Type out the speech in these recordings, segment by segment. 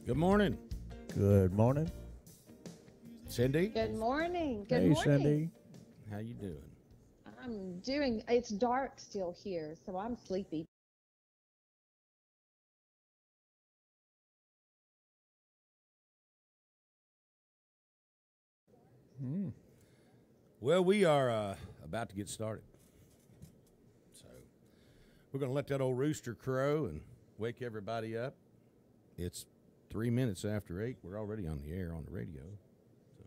Good morning, Good morning. Cindy. Good morning. Good Hey, morning. Cindy. How you doing? I'm doing, it's dark still here, so I'm sleepy. Well, we are about to get started. So we're going to let that old rooster crow and wake everybody up. It's 3 minutes after 8. We're already on the air on the radio. So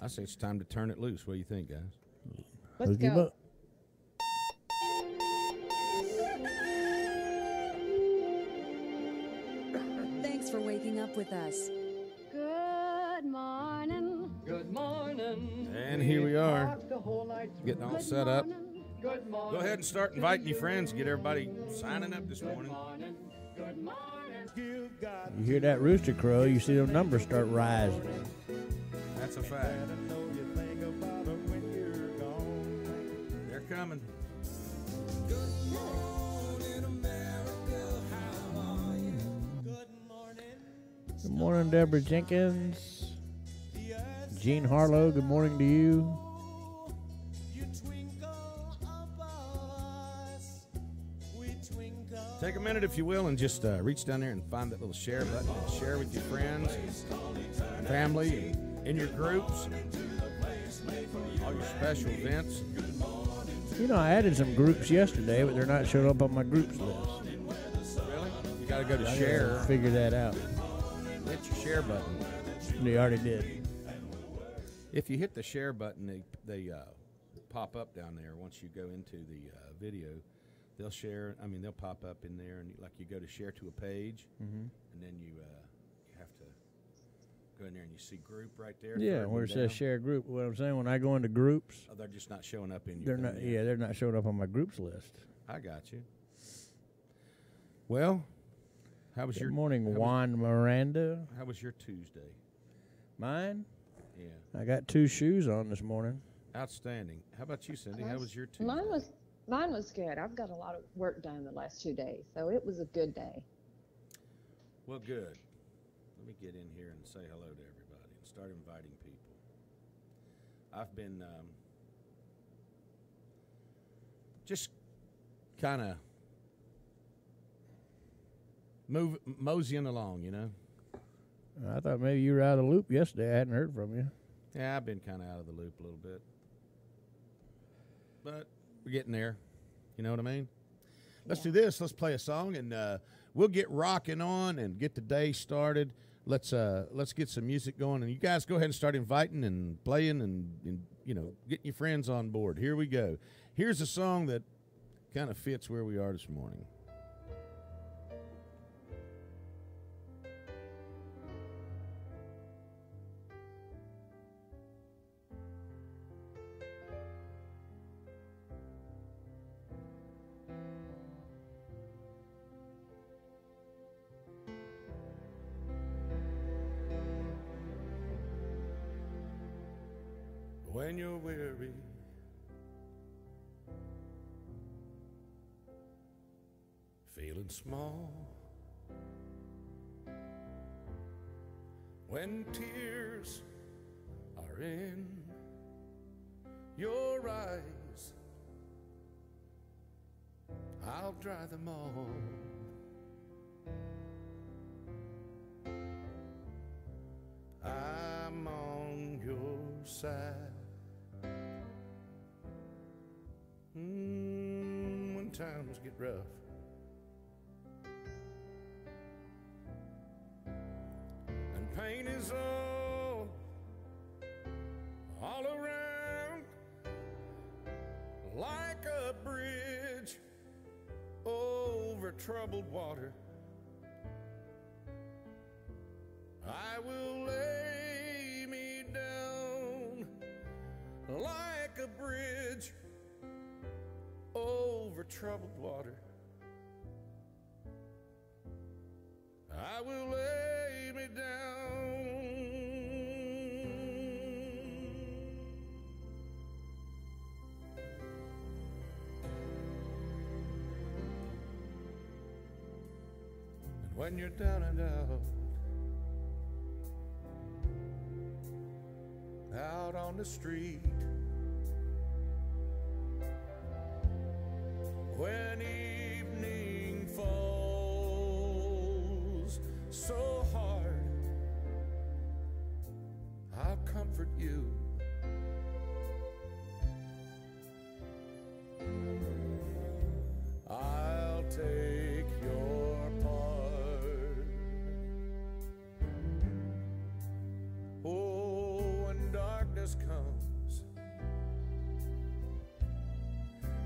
I say it's time to turn it loose. What do you think, guys? Let's Hook him go. up. Thanks for waking up with us. Good morning. Good morning. And here we are, Talked the whole night through. getting all Good set up. morning. Good morning. Go ahead and start inviting your friends. Get everybody signing up this Good morning. morning. Good morning. You hear that rooster crow, you see those numbers start rising. That's a fact. They're coming. Good morning, Deborah Jenkins. Gene Harlow, good morning to you. Take a minute, if you will, and just reach down there and find that little share button and share with your friends, and family, and in your groups, all your special events. You know, I added some groups yesterday, but they're not showing up on my groups list. Really? You got to go to I share. gotta figure that out. Hit your share button. They already did. If you hit the share button, they pop up down there. Once you go into the video, they'll share. I mean, they'll pop up in there, and you go to share to a page, and then you have to go in there and you see group right there. Yeah, third where one it says down. share group. What I'm saying, when I go into groups, Oh, they're just not showing up in your they're thing not. yet. Yeah, they're not showing up on my groups list. I got you. Well, how was Good your morning, Juan Miranda. How was your Tuesday? Mine? Yeah, I got 2 shoes on this morning. outstanding. How about you, Cindy? How was your Tuesday? Mine was good. I've got a lot of work done the last 2 days, so it was a good day. Well, good. Let me get in here and say hello to everybody and start inviting people. I've been just kind of moseying along, you know. I thought maybe you were out of the loop yesterday. I hadn't heard from you. Yeah, I've been kind of out of the loop a little bit. But we're getting there. You know what I mean? Let's do this. Let's play a song, and we'll get rocking on and get the day started. Let's get some music going, and you guys go ahead and start inviting and playing and you know, getting your friends on board. Here we go. Here's a song that kind of fits where we are this morning. When you're weary, feeling small, when tears are in your eyes, I'll dry them all. I'm on your side. When times get rough, and pain is all around, like a bridge over troubled water, I will lay me down like a bridge over troubled water. I will lay me down. And when you're down and out, out on the street. When evening falls so hard, I'll comfort you. I'll take your part. Oh, when darkness comes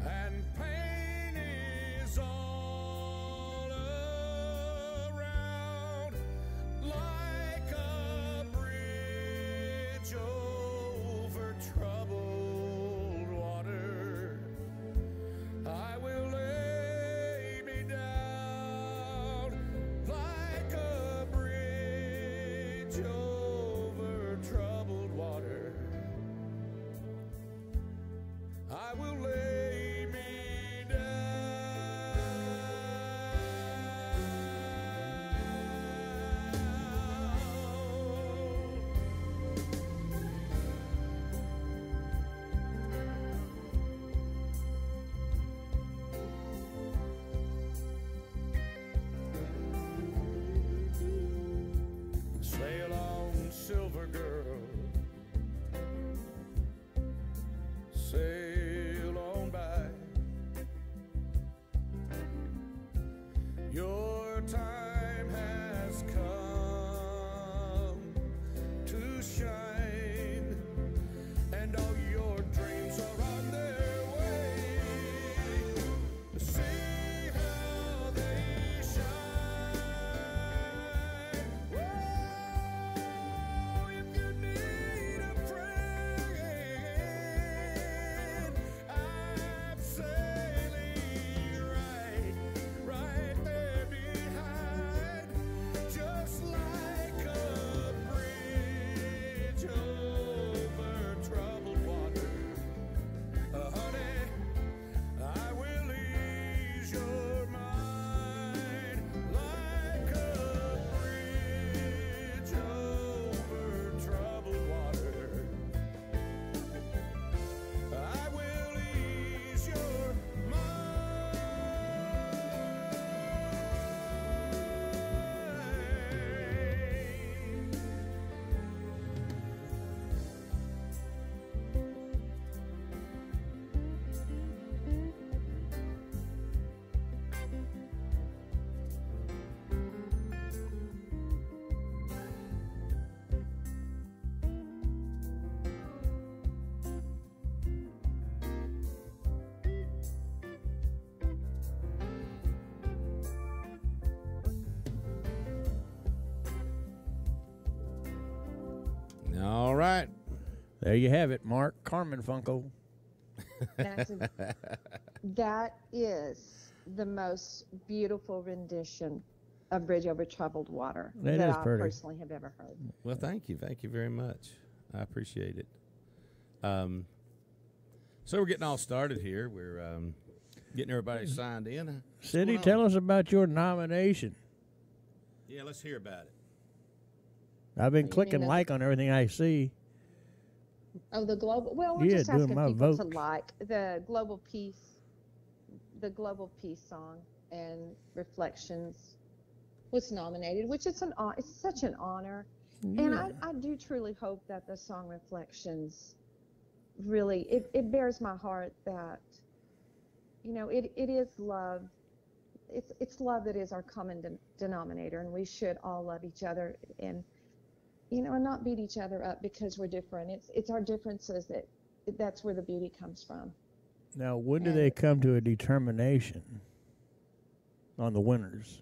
and pain is all around, like a bridge over troubled water, I will lay me down like a bridge over troubled water. I will lay me down. Sail on, silver girl. Sail on by. Your time has come to shine, and all your dreams are on their way. See how they shine. Whoa, if you need a friend, I'm sailing right there behind, just like a bridge over troubled water. Honey, I will ease your mind like a bridge over troubled water. I will ease your All right. There you have it, Mark Carmen Funko. That is the most beautiful rendition of Bridge Over Troubled Water That that is I pretty. personally have ever heard. Well, thank you. Thank you very much. I appreciate it. So we're getting all started here. We're getting everybody signed in. What's Cindy, going on? tell us about your nomination. Yeah, let's hear about it. I've been You clicking mean like on everything I see. Oh, the global. Well, we're Yeah, just doing asking my people vote. to like the global peace song and Reflections was nominated, which is it's such an honor. And I do truly hope that the song Reflections really it bears my heart that it is love. It's love that is our common denominator, and we should all love each other and and not beat each other up because we're different. It's our differences that's where the beauty comes from. Now, when do they come to a determination on the winners?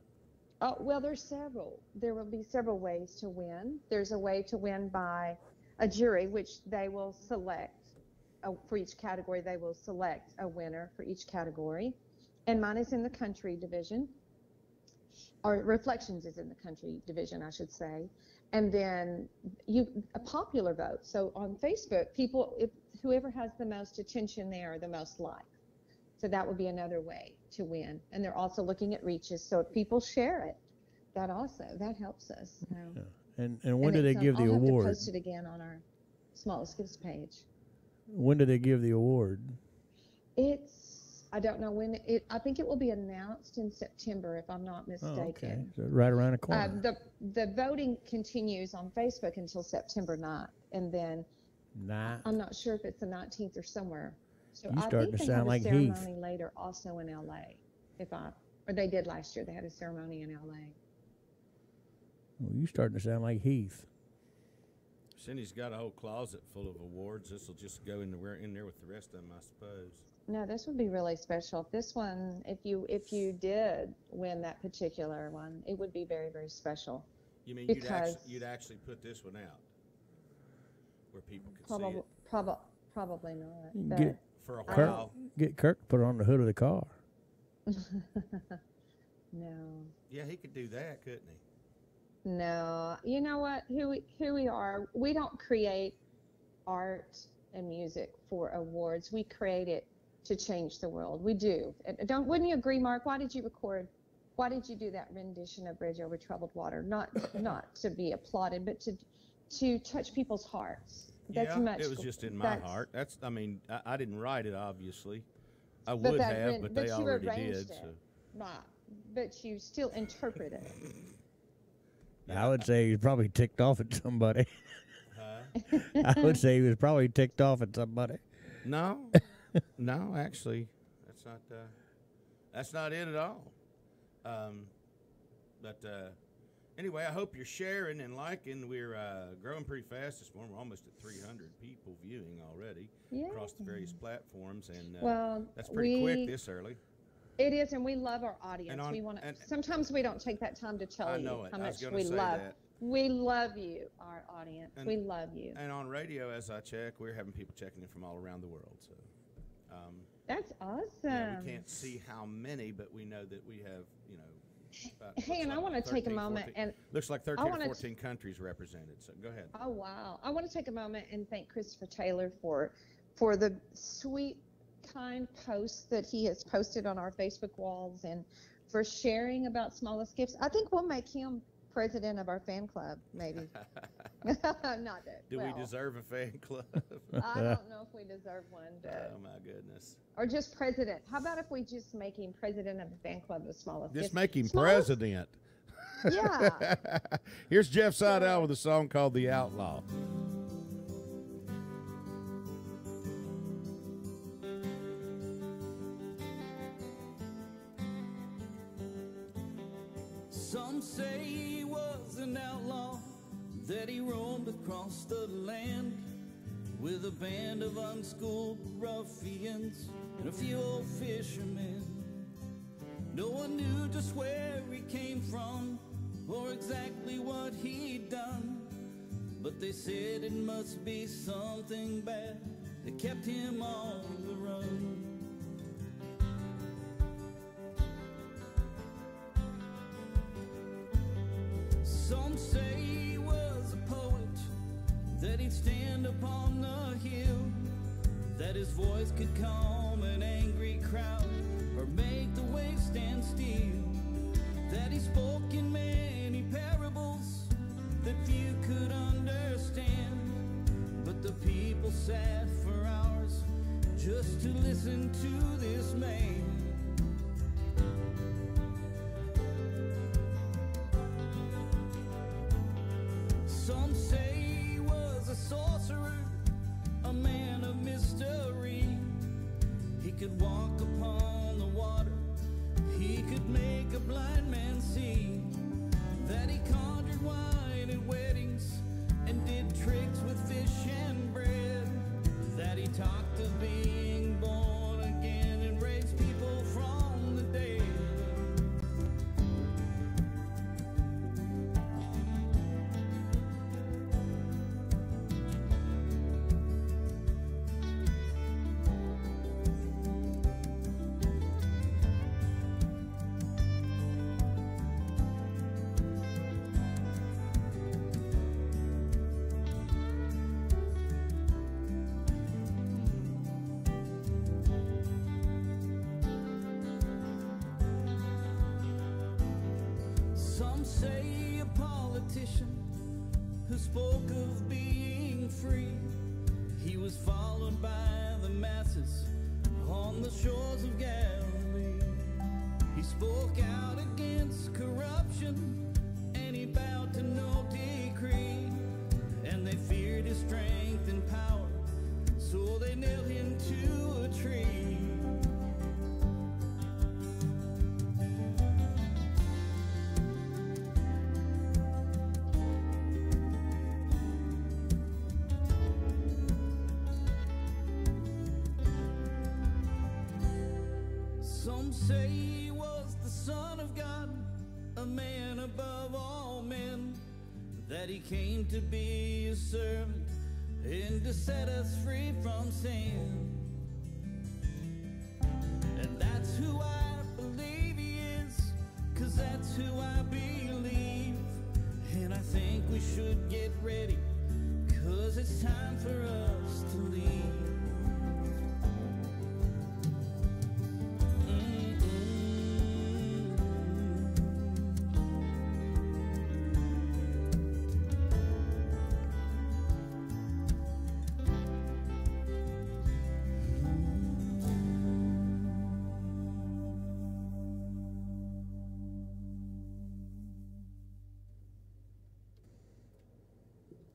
Oh, well, there's several. There will be several ways to win. There's a way to win by a jury, which they will select for each category. They will select a winner for each category. And mine is in the country division, or Reflections is in the country division, I should say. And then a popular vote. So on Facebook, whoever has the most attention there, the most likes. So that would be another way to win. And they're also looking at reaches. So if people share it, that helps us. So. Yeah. And when do they give the I'll have to award? post it again on our Smallest Gifts page. When do they give the award? I don't know when I think it will be announced in September, if I'm not mistaken. Oh, okay. So right around the corner. The voting continues on Facebook until September 9th, and then I'm not sure if it's the 19th or somewhere. So You I starting think to they sound have like a Heath. ceremony later, also in LA. Or they did last year. They had a ceremony in LA. Well, you starting to sound like Heath. Cindy's got a whole closet full of awards. This will just go in there with the rest of them, I suppose. No, this would be really special. If this one, if you did win that particular one, it would be very, very special. You mean because you'd actually put this one out where people could probably, see it probably not. You can But get for a while? Get Kirk to put it on the hood of the car. No. Yeah, he could do that, couldn't he? No. You know what? Who we are, we don't create art and music for awards. We create it to change the world. We do. Wouldn't you agree, Mark? Why did you do that rendition of Bridge Over Troubled Water? Not to be applauded, but to touch people's hearts. That's it was just in my heart. I didn't write it, obviously. I would have, but they already did. So. Right. But you still interpret it. I would say he was probably ticked off at somebody. Huh? I would say he was probably ticked off at somebody. No, actually, that's not it at all. Anyway, I hope you're sharing and liking. We're growing pretty fast this morning. We're almost at 300 people viewing already across the various platforms, and that's pretty quick this early. It is, and we love our audience. We want to. Sometimes we don't take that time to tell you how much we love. We love you, our audience. We love you. And on radio, as I check, we're having people checking in from all around the world. So that's awesome. Yeah, we can't see how many, but we know that we have, Hey, and I want to take a moment 14, and looks like 13 or 14 countries represented. So go ahead. Oh wow! I want to take a moment and thank Christopher Taylor for the sweet, kind posts that he has posted on our Facebook walls and for sharing about Smallest Gifts. I think we'll make him president of our fan club, maybe. Not that. Do we deserve a fan club? I don't know if we deserve one. But oh my goodness. Or just president. How about if we just make him president of the fan club of Smallest Gifts? Just make him president. Yeah. Here's Jeff Seidel with a song called "The Outlaw." Some say he was an outlaw, that he roamed across the land with a band of unschooled ruffians and a few old fishermen. No one knew just where he came from or exactly what he'd done, but they said it must be something bad that kept him on the run. Some say he was a poet, that he'd stand upon the hill, that his voice could calm an angry crowd or make the waves stand still, that he spoke in many parables that few could understand, but the people sat for hours just to listen to this man. Some say he was a sorcerer, a man of mystery. He could walk upon the water, he could make a blind man see, that he conjured wine at weddings and did tricks with fish and bread, that he talked of being born again and raised people from the dead. Some say a politician who spoke of being free, He was followed by the masses on the shores of Galilee. He spoke out against corruption, and he bowed to no decree. And they feared his strength and power, so they nailed him to a tree. Some say he was the Son of God, a man above all men, that he came to be a servant and to set us free from sin. And that's who I believe he is, 'cause that's who I believe. And I think we should get ready, 'cause it's time for us to leave.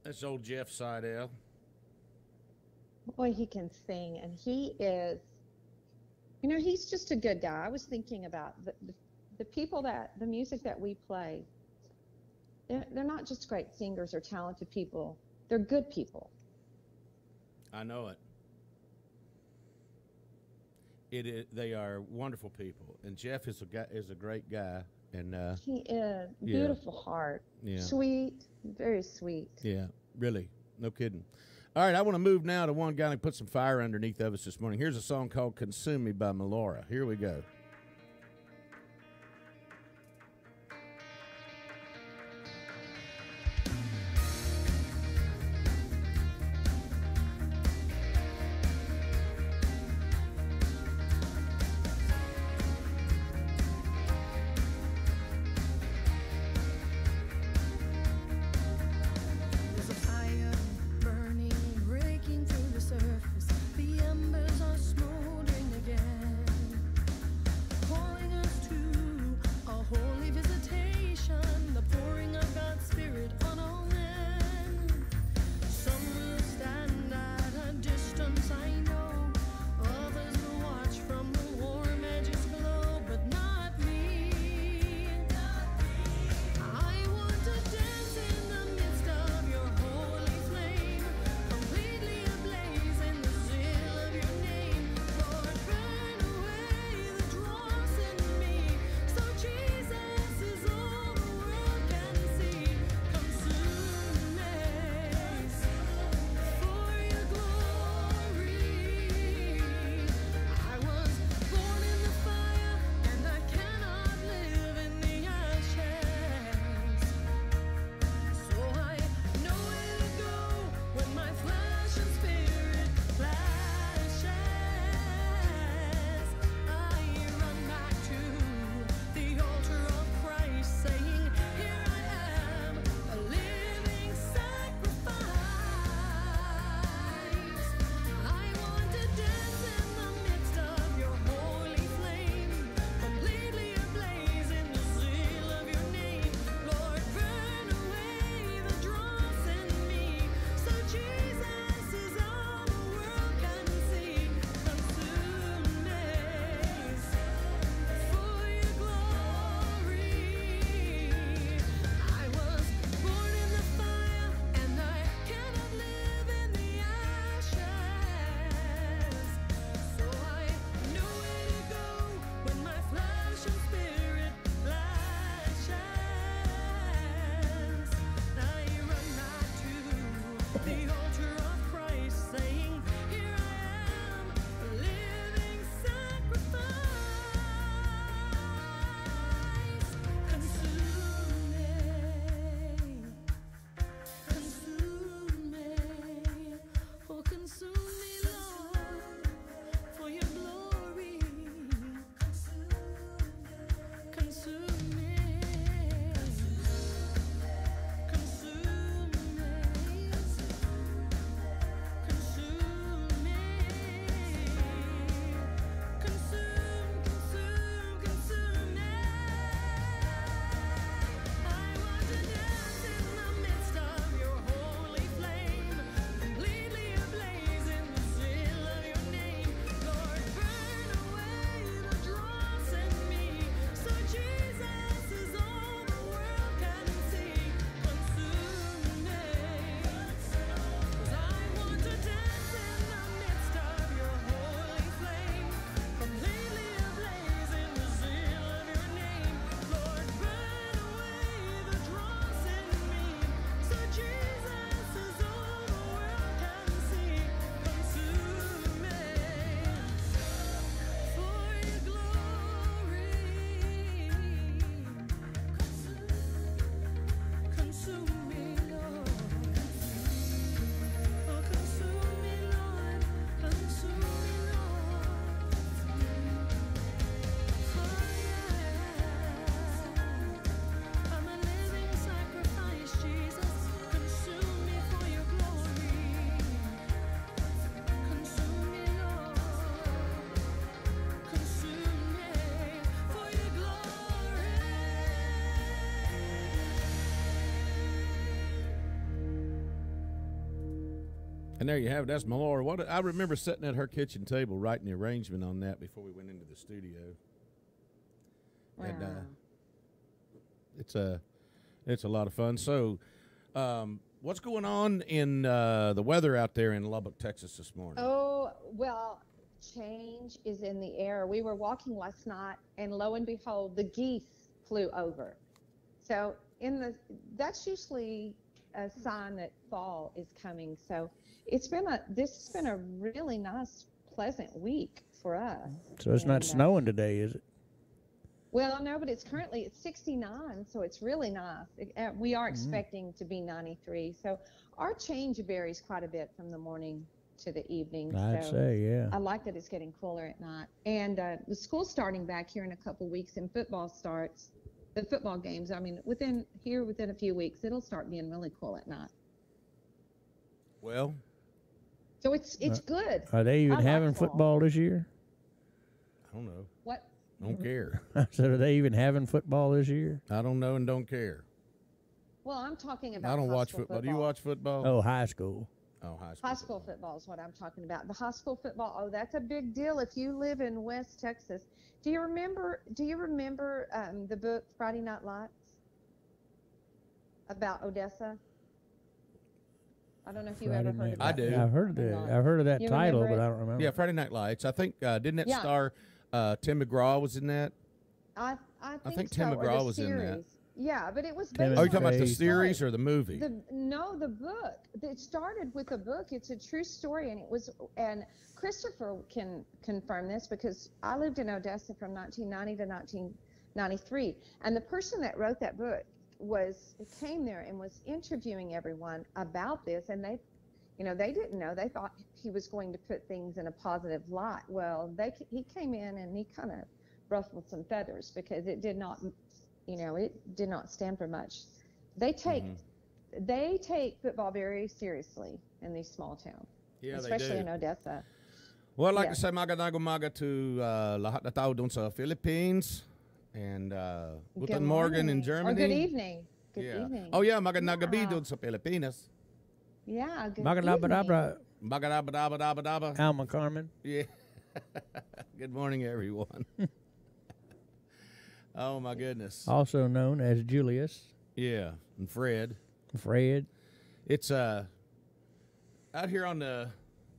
That's old Jeff Seidel. Boy, he can sing, and he is, he's just a good guy. I was thinking about the people the music that we play, they're not just great singers or talented people. They're good people. I know it. They are wonderful people, and Jeff is a great guy, and he is beautiful heart, sweet, very sweet. Yeah, really, no kidding. All right, I want to move now to one guy that put some fire underneath of us this morning. Here's a song called "Consume Me" by Melora. Here we go. And there you have it. That's Melora. What I remember sitting at her kitchen table writing the arrangement on that before we went into the studio. Wow. And it's a lot of fun. So, what's going on in the weather out there in Lubbock, Texas this morning? Oh, well, change is in the air. We were walking last night, and lo and behold, the geese flew over. So that's usually a sign that fall is coming. So this has been a really nice, pleasant week for us. So it's not snowing today, is it? Well, no, but it's 69, so it's really nice. We are expecting to be 93. So our change varies quite a bit from the morning to the evening. I'd so say, yeah. I like that it's getting cooler at night. And the school's starting back here in a couple weeks, and football starts. The football games, I mean, within a few weeks, it'll start being really cool at night. Well, so it's good. Are they even I like having fall. football this year? I don't know. What? Don't care. So are they even having football this year? I don't know and don't care. Well, I'm talking about I don't high watch school football. Do you watch football? Oh, high school. Oh, high school. High school football is what I'm talking about. The high school football. Oh, that's a big deal if you live in West Texas. Do you remember the book Friday Night Lights about Odessa? I don't know if you ever heard of it. I do. I've heard of that. I've heard of that You title, remember but it? I don't remember. Yeah, Friday Night Lights. I think didn't it Yeah. star Tim McGraw was in that? I think Tim so, or McGraw the was in that. series. Yeah, but it was Kevin based Oh, you're talking on about the a series story. or the movie? The book. It started with a book. It's a true story, and Christopher can confirm this because I lived in Odessa from 1990 to 1993, and the person that wrote that book came there and was interviewing everyone about this, and they didn't know. They thought he was going to put things in a positive light. Well, he came in and he kind of ruffled some feathers because it did not stand for much. They take football very seriously in these small towns, Yeah, especially they do. in Odessa. Well, like Yeah. I say, maga to lahat na tao dun sa Philippines and Good guten Morgen in morning. Germany. Or good evening. Good Yeah. evening. Oh yeah, magandang gabi Yeah. dun sa Pilipinas. Yeah, good Magadabadabra, Magadabadabadabadaba. Alma Carmen. Yeah. Good morning, everyone. Oh my goodness. Also known as Julius. Yeah, and Fred. Fred. It's out here on the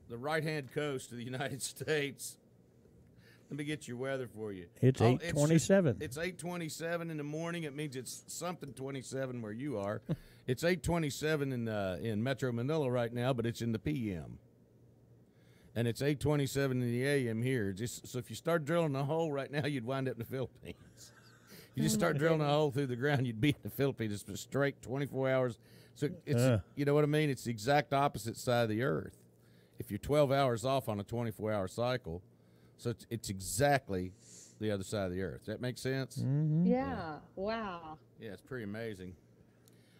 right-hand coast of the United States. Let me get your weather for you. It's 8:27. It's 8:27 in the morning. It means it's something 27 where you are. It's 8:27 in Metro Manila right now, but it's in the PM. And it's 8:27 in the AM here. So if you start drilling a hole right now, you'd wind up in the Philippines. You just start drilling a hole through the ground, you'd be in the Philippines. It's just straight 24 hours. So it's you know what I mean? It's the exact opposite side of the earth. If you're 12 hours off on a 24-hour cycle, so it's exactly the other side of the earth. Does that make sense? Mm-hmm. Yeah. Wow. Yeah, it's pretty amazing.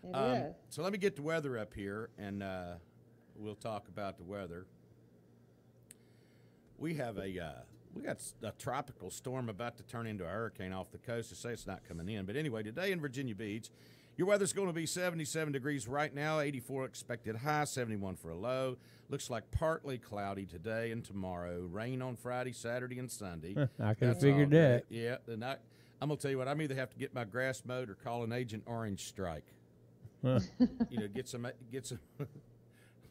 It is. So let me get the weather up here, and we'll talk about the weather. We have we got a tropical storm about to turn into a hurricane off the coast. They say it's not coming in. But anyway, today in Virginia Beach, your weather's going to be 77 degrees right now, 84 expected high, 71 for a low. Looks like partly cloudy today and tomorrow. Rain on Friday, Saturday, and Sunday. I could have That's figured all that. day. Yeah. And I'm going to tell you what, I'm either have to get my grass mowed or call an Agent Orange Strike. Get some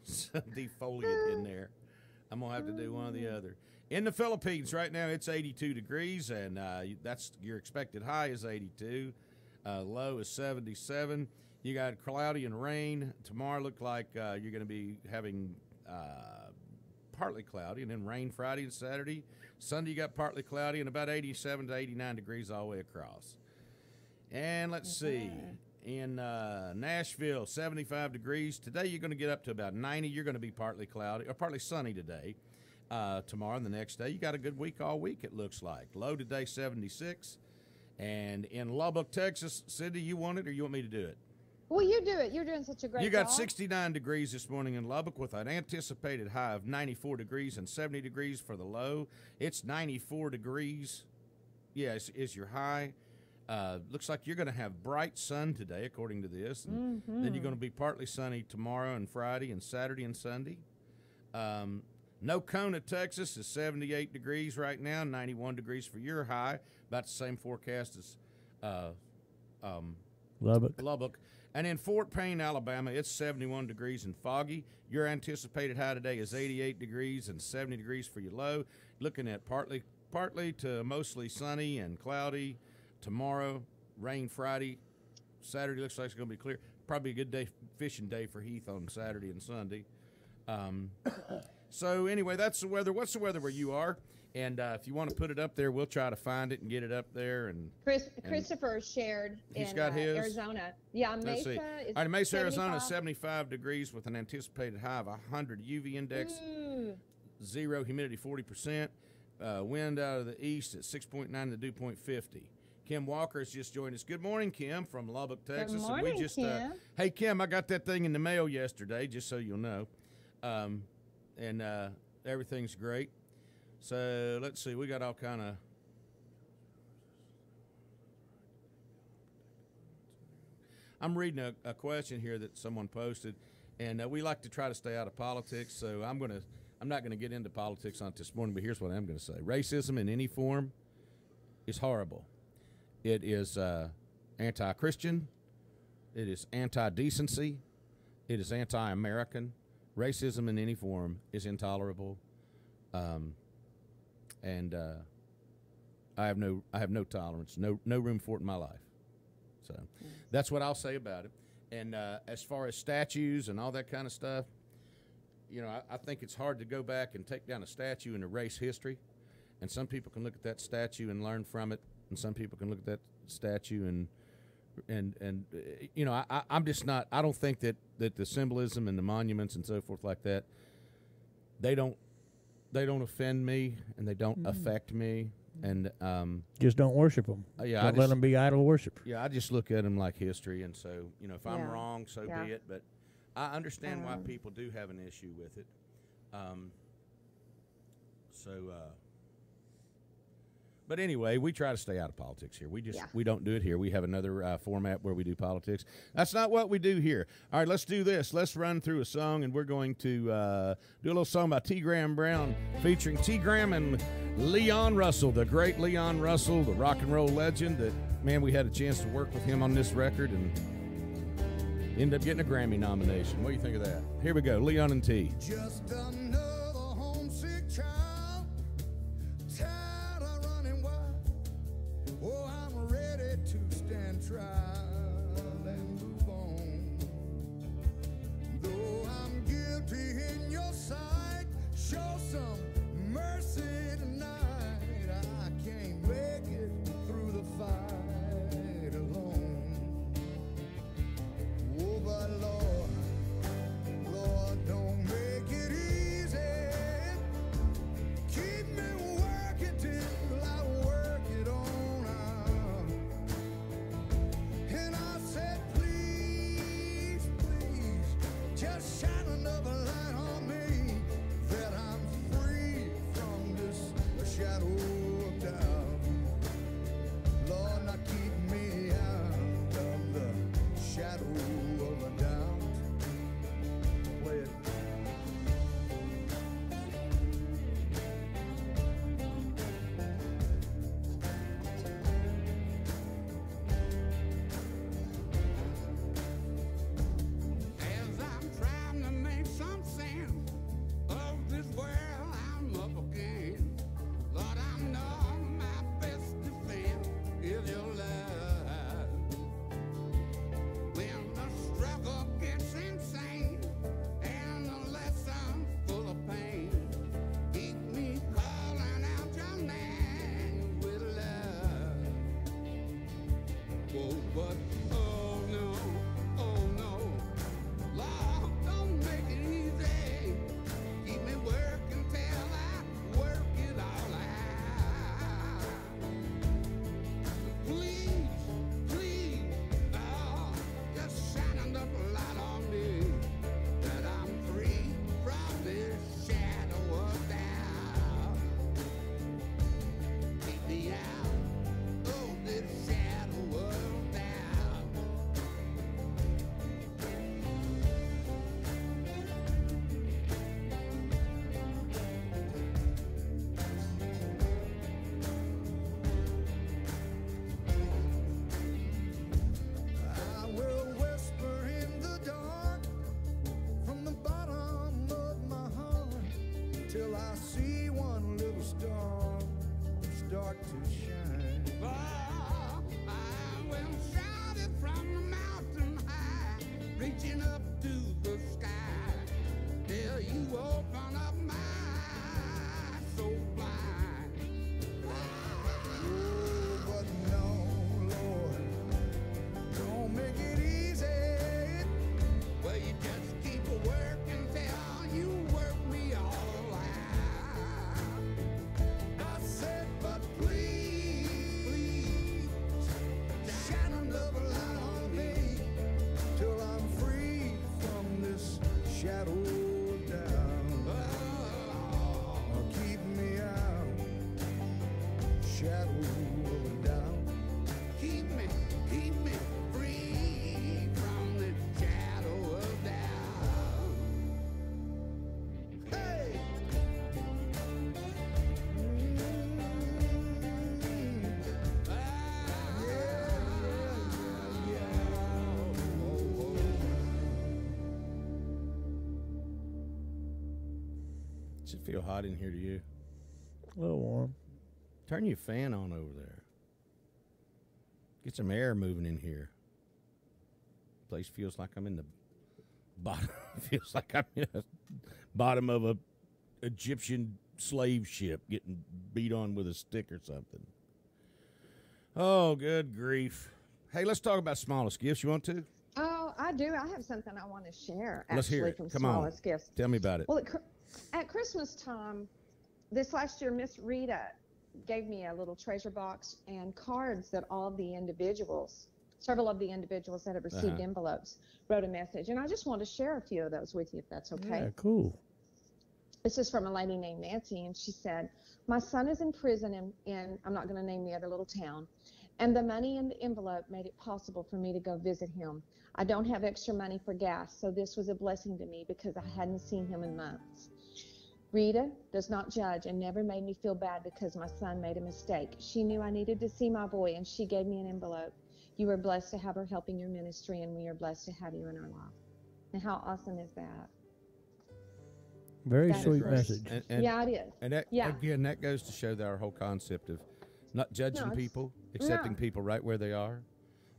some defoliant in there. I'm going to have to do one or the other. In the Philippines right now, it's 82 degrees, and that's your expected high is 82. Low is 77. You got cloudy and rain. Tomorrow look like you're going to be having partly cloudy, and then rain Friday and Saturday. Sunday you got partly cloudy and about 87 to 89 degrees all the way across. And let's see. In Nashville, 75 degrees. Today you're going to get up to about 90. You're going to be partly cloudy or partly sunny today. Tomorrow and the next day, you got a good week all week, it looks like. Low today, 76. And in Lubbock, Texas, Cindy, you want it or you want me to do it? Well, you do it. You're doing such a great job. You got 69 degrees this morning in Lubbock with an anticipated high of 94 degrees and 70 degrees for the low. It's 94 degrees. Yeah, is your high. Looks like you're going to have bright sun today, according to this. And then you're going to be partly sunny tomorrow and Friday and Saturday and Sunday. Nocona, Texas is 78 degrees right now, 91 degrees for your high, about the same forecast as Lubbock. And in Fort Payne, Alabama, it's 71 degrees and foggy. Your anticipated high today is 88 degrees and 70 degrees for your low. Looking at partly to mostly sunny and cloudy tomorrow, rain Friday. Saturday looks like it's going to be clear. Probably a good day, fishing day for Heath on Saturday and Sunday. So anyway, that's the weather. What's the weather where you are? And if you want to put it up there, we'll try to find it and get it up there. And Christopher shared he's in got his Arizona. Yeah, Let's see. Mesa All is right, Mesa, Arizona is 75. 75 degrees with an anticipated high of 100 UV index, zero humidity 40%, wind out of the east at 6.9, the dew point 50. Kim Walker has just joined us. Good morning, Kim, from Lubbock, Texas. Good morning, and we just, Kim. Hey, Kim, I got that thing in the mail yesterday, just so you'll know. And everything's great. So let's see, we got all kind of. I'm reading a question here that someone posted, and we like to try to stay out of politics. So I'm not gonna get into politics on this morning, but here's what I'm gonna say: racism in any form is horrible. It is anti-Christian. It is anti-decency. It is anti-American. Racism in any form is intolerable. And I have no tolerance, no room for it in my life. So that's what I'll say about it. And as far as statues and all that kind of stuff, you know, I think it's hard to go back and take down a statue and erase history. And some people can look at that statue and learn from it, and some people can look at that statue and you know, I'm just not. I don't think that the symbolism and the monuments and so forth like that, they don't offend me and they don't affect me, and just don't worship them. Yeah, don't let them be idol worship. Yeah, I just look at them like history, and so you know, if I'm Yeah. wrong, so Yeah. be it. But I understand why people do have an issue with it. But anyway, we try to stay out of politics here. We don't do it here. We have another format where we do politics. That's not what we do here. All right, let's do this. Let's run through a song, and we're going to do a little song by T. Graham Brown featuring T. Graham and Leon Russell, the great Leon Russell, the rock and roll legend. That man, we had a chance to work with him on this record and end up getting a Grammy nomination. What do you think of that? Here we go, Leon and T. Just another homesick child, tired of running wild. Oh, I'm ready to stand trial and move on. Though I'm guilty in your sight, show some mercy tonight. I can't make it through the fight alone. Oh, but Lord, don't make it easy. Keep me working till I work it on out. And I said, please, just shine another light on me, that I'm free from this shadow of doubt. Lord, now keep me out of the shadow of a doubt. Play it. As I'm trying to make some sense of this world I'm up again, Lord, I know my best defense is your love. When the struggle gets insane and the lesson full of pain, keep me calling out your name with love. Oh, but oh no, Lord, don't make it easy. Keep me working till I work it all out. Please, Lord, just shine another light on me, that I'm free from this shadow of doubt. Keep me out of this shadow of doubt. till I see one little star start to shine. I will shout it from the mountain high, reaching up to the sky, till you open up my eyes so blind. Oh, but no, Lord, don't make it easy. Well, you just keep working till you work me all out. I said, but please, shine another light on me till I'm free from this shadow of doubt. Oh, keep me out, shadow of doubt. Keep me free from the shadow of doubt. Hey! Does it feel hot in here to you? A little warm. Turn your fan on over there. Get some air moving in here. Place feels like I'm in the bottom. Feels like I'm in the bottom of a Egyptian slave ship getting beat on with a stick or something. Oh, good grief. Hey, let's talk about smallest gifts. You want to? Oh, I do. I have something I want to share. Let's hear actually, it. From Come on. Smallest Gifts. Tell me about it. Well, at Christmas time, this last year, Miss Rita gave me a little treasure box and cards that all of the individuals, several of the individuals that have received envelopes, wrote a message. And I just want to share a few of those with you, if that's okay. Yeah, cool. This is from a lady named Nancy, and she said, my son is in prison in I'm not going to name the other little town, and the money in the envelope made it possible for me to go visit him. I don't have extra money for gas, so this was a blessing to me because I hadn't seen him in months. Rita does not judge and never made me feel bad because my son made a mistake. She knew I needed to see my boy, and she gave me an envelope. You are blessed to have her helping your ministry, and we are blessed to have you in our life. And how awesome is that? Very That is sweet great. message. And, Yeah, it is. And that, Yeah. again, that goes to show that our whole concept of not judging No, it's- people, accepting no. people right where they are,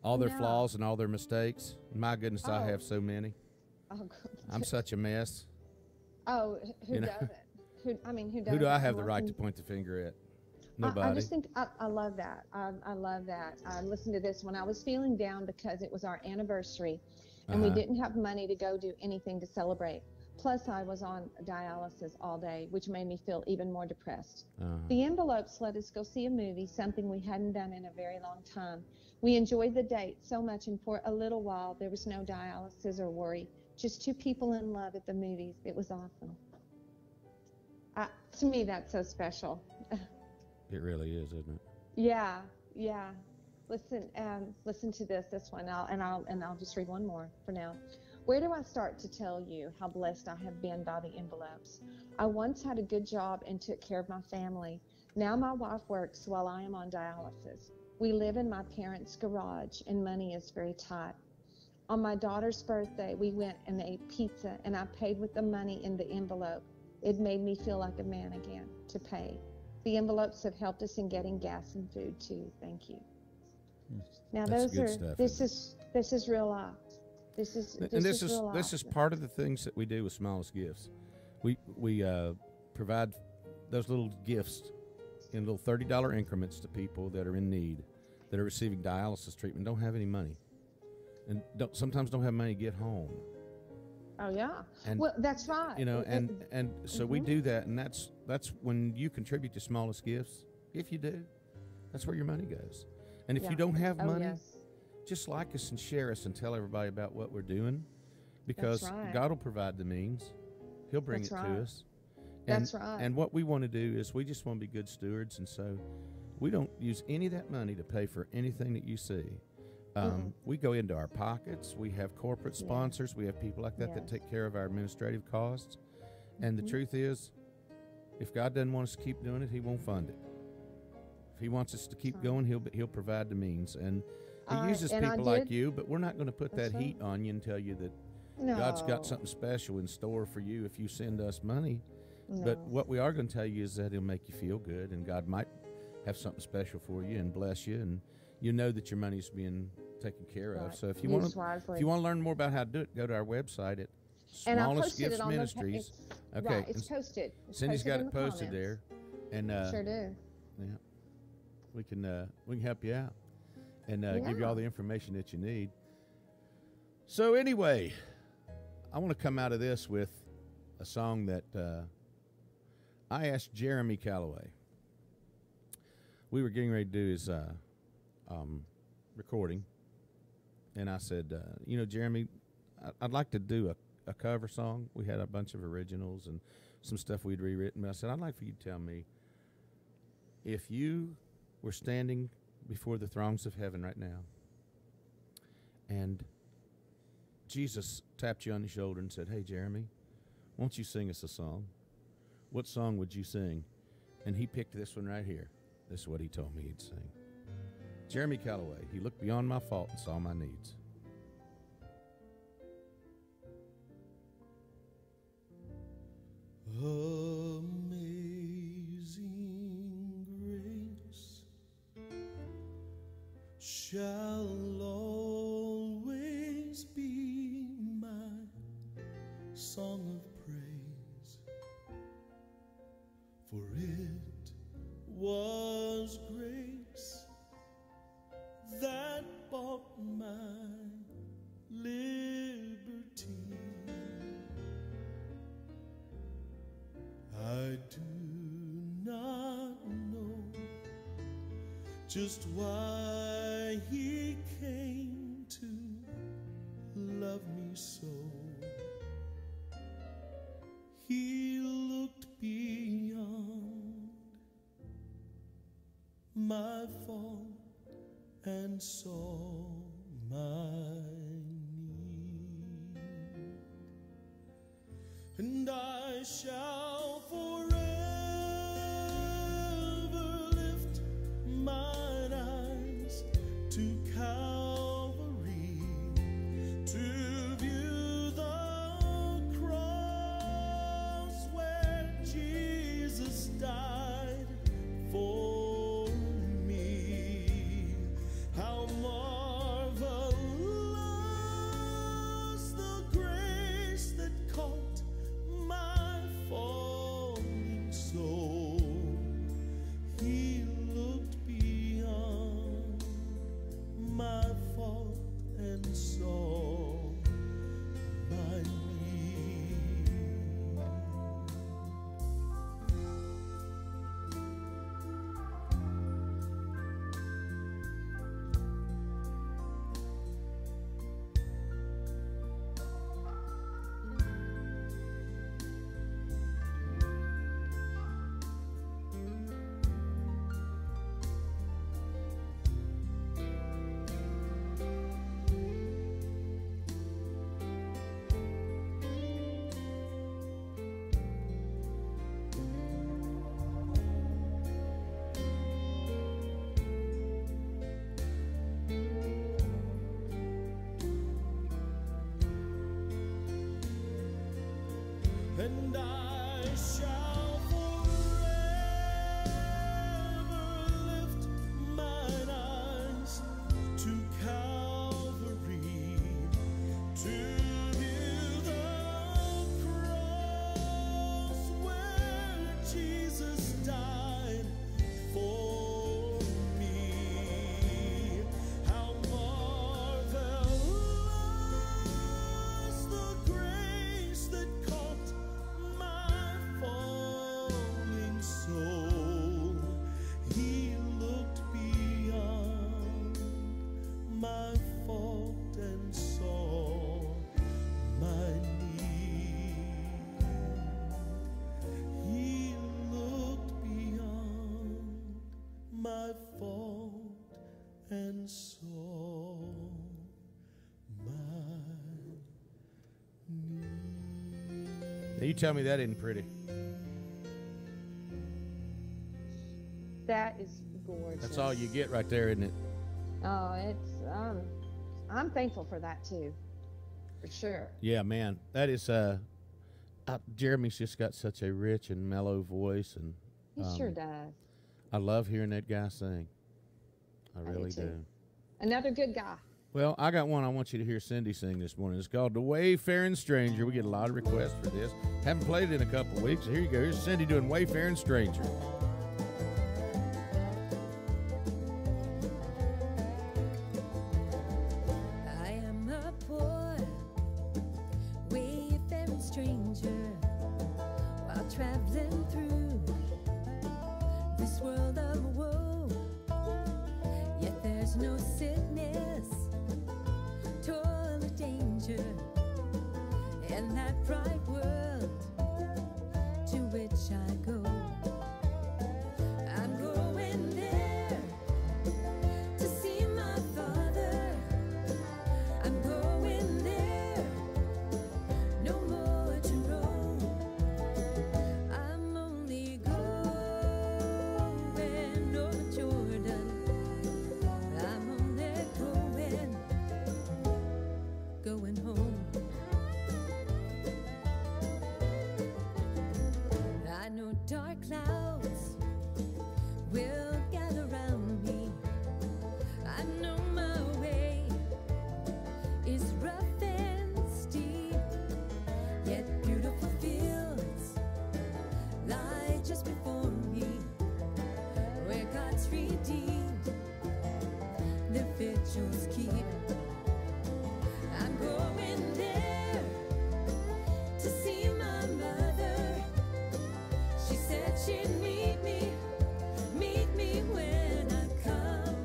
all their No. flaws and all their mistakes. My goodness, I Oh. have so many. Oh, I'm such a mess. oh, who You know? doesn't? Who doesn't? Who do I have the Well, right to point the finger at? I Nobody. just think I love that. I love that. I listened to this when I was feeling down because it was our anniversary, and we didn't have money to go do anything to celebrate. Plus, I was on dialysis all day, which made me feel even more depressed. The envelopes let us go see a movie, something we hadn't done in a very long time. We enjoyed the date so much, and for a little while, there was no dialysis or worry. Just two people in love at the movies. It was awesome. To me, that's so special. It really is, isn't it? Yeah. Listen to this one. I'll just read one more for now. Where do I start to tell you how blessed I have been by the envelopes? I once had a good job and took care of my family. Now my wife works while I am on dialysis. We live in my parents' garage, and money is very tight. On my daughter's birthday, we went and ate pizza, and I paid with the money in the envelope. It made me feel like a man again to pay. The envelopes have helped us in getting gas and food too. Thank you. Now That's those good are stuff, this is real life. This is real life. This is part of the things that we do with Smallest Gifts. We provide those little gifts in little $30 increments to people that are in need, that are receiving dialysis treatment, don't have any money, and sometimes don't have money to get home. Oh yeah. And, well, that's right. You know, and so we do that, and that's when you contribute to Smallest Gifts. If you do, that's where your money goes. And if you don't have money, just like us and share us and tell everybody about what we're doing, because God will provide the means. He'll bring it to us. And, that's right. And what we want to do is we just want to be good stewards, and so we don't use any of that money to pay for anything that you see. We go into our pockets. We have corporate sponsors. We have people like that that take care of our administrative costs. And the truth is, if God doesn't want us to keep doing it, He won't fund it. If He wants us to keep going, He'll provide the means. And He uses people like you, but we're not going to put that heat on you and tell you that God's got something special in store for you if you send us money. But No. what we are going to tell you is that it'll make you feel good, and God might have something special for you and bless you, and you know that your money's being taken care of. Right. So if you Used want wisely. to learn more about how to do it, go to our website at And I Smallest posted Gifts it on Ministries. the Okay, Right, it's and posted. It's Cindy's got in it the posted comments. there, and Sure do. yeah, we can help you out and give you all the information that you need. So anyway, I want to come out of this with a song that I asked Jeremy Calloway. We were getting ready to do his recording, and I said, Jeremy, I'd like to do a cover song. We had a bunch of originals and some stuff we'd rewritten, but I said, I'd like for you to tell me, if you were standing before the throngs of heaven right now, and Jesus tapped you on the shoulder and said, hey, Jeremy, won't you sing us a song? What song would you sing? And he picked this one right here. This is what he told me he'd sing. Jeremy Calloway, he looked beyond my fault and saw my needs. Amazing grace shall always be my song of praise, for it was grace that bought my liberty. I do not know just why he came to love me so. He looked beyond my fault and saw my need, and I shall forever lift mine eyes to Calvary to view the cross where Jesus died for me. How marvelous the grace that caught my falling soul. He looked beyond my fault and saw my need. And I shall forever lift mine eyes to Calvary to view the cross where Jesus died for me. How marvelous the grace that caught my falling soul. He looked beyond my fault and saw my need. He looked beyond my fault and saw my need. Now you tell me that isn't pretty. That is gorgeous. That's all you get right there, isn't it? Oh, it's I'm thankful for that too, for sure. Yeah, man. That is Jeremy's just got such a rich and mellow voice, and He sure does. I love hearing that guy sing. I do really too. do. Another good guy. Well, I got one I want you to hear Cindy sing this morning. It's called The Wayfaring Stranger. We get a lot of requests for this. Haven't played it in a couple of weeks. So here you go. Here's Cindy doing Wayfaring Stranger. I am a poor, wayfaring stranger while traveling through this world of woe. Yet there's no sickness, toil, or danger in that bright world to which I go. I'm going there to see my Father. I'm going there, no more to roam. I'm only going over Jordan. I'm only going home. I know dark clouds will gather round me. I know my way is rough and steep, yet beautiful fields lie just before me, where God's redeemed their vigils keep. I'm going there to see my mother. She said she'd meet me when I come.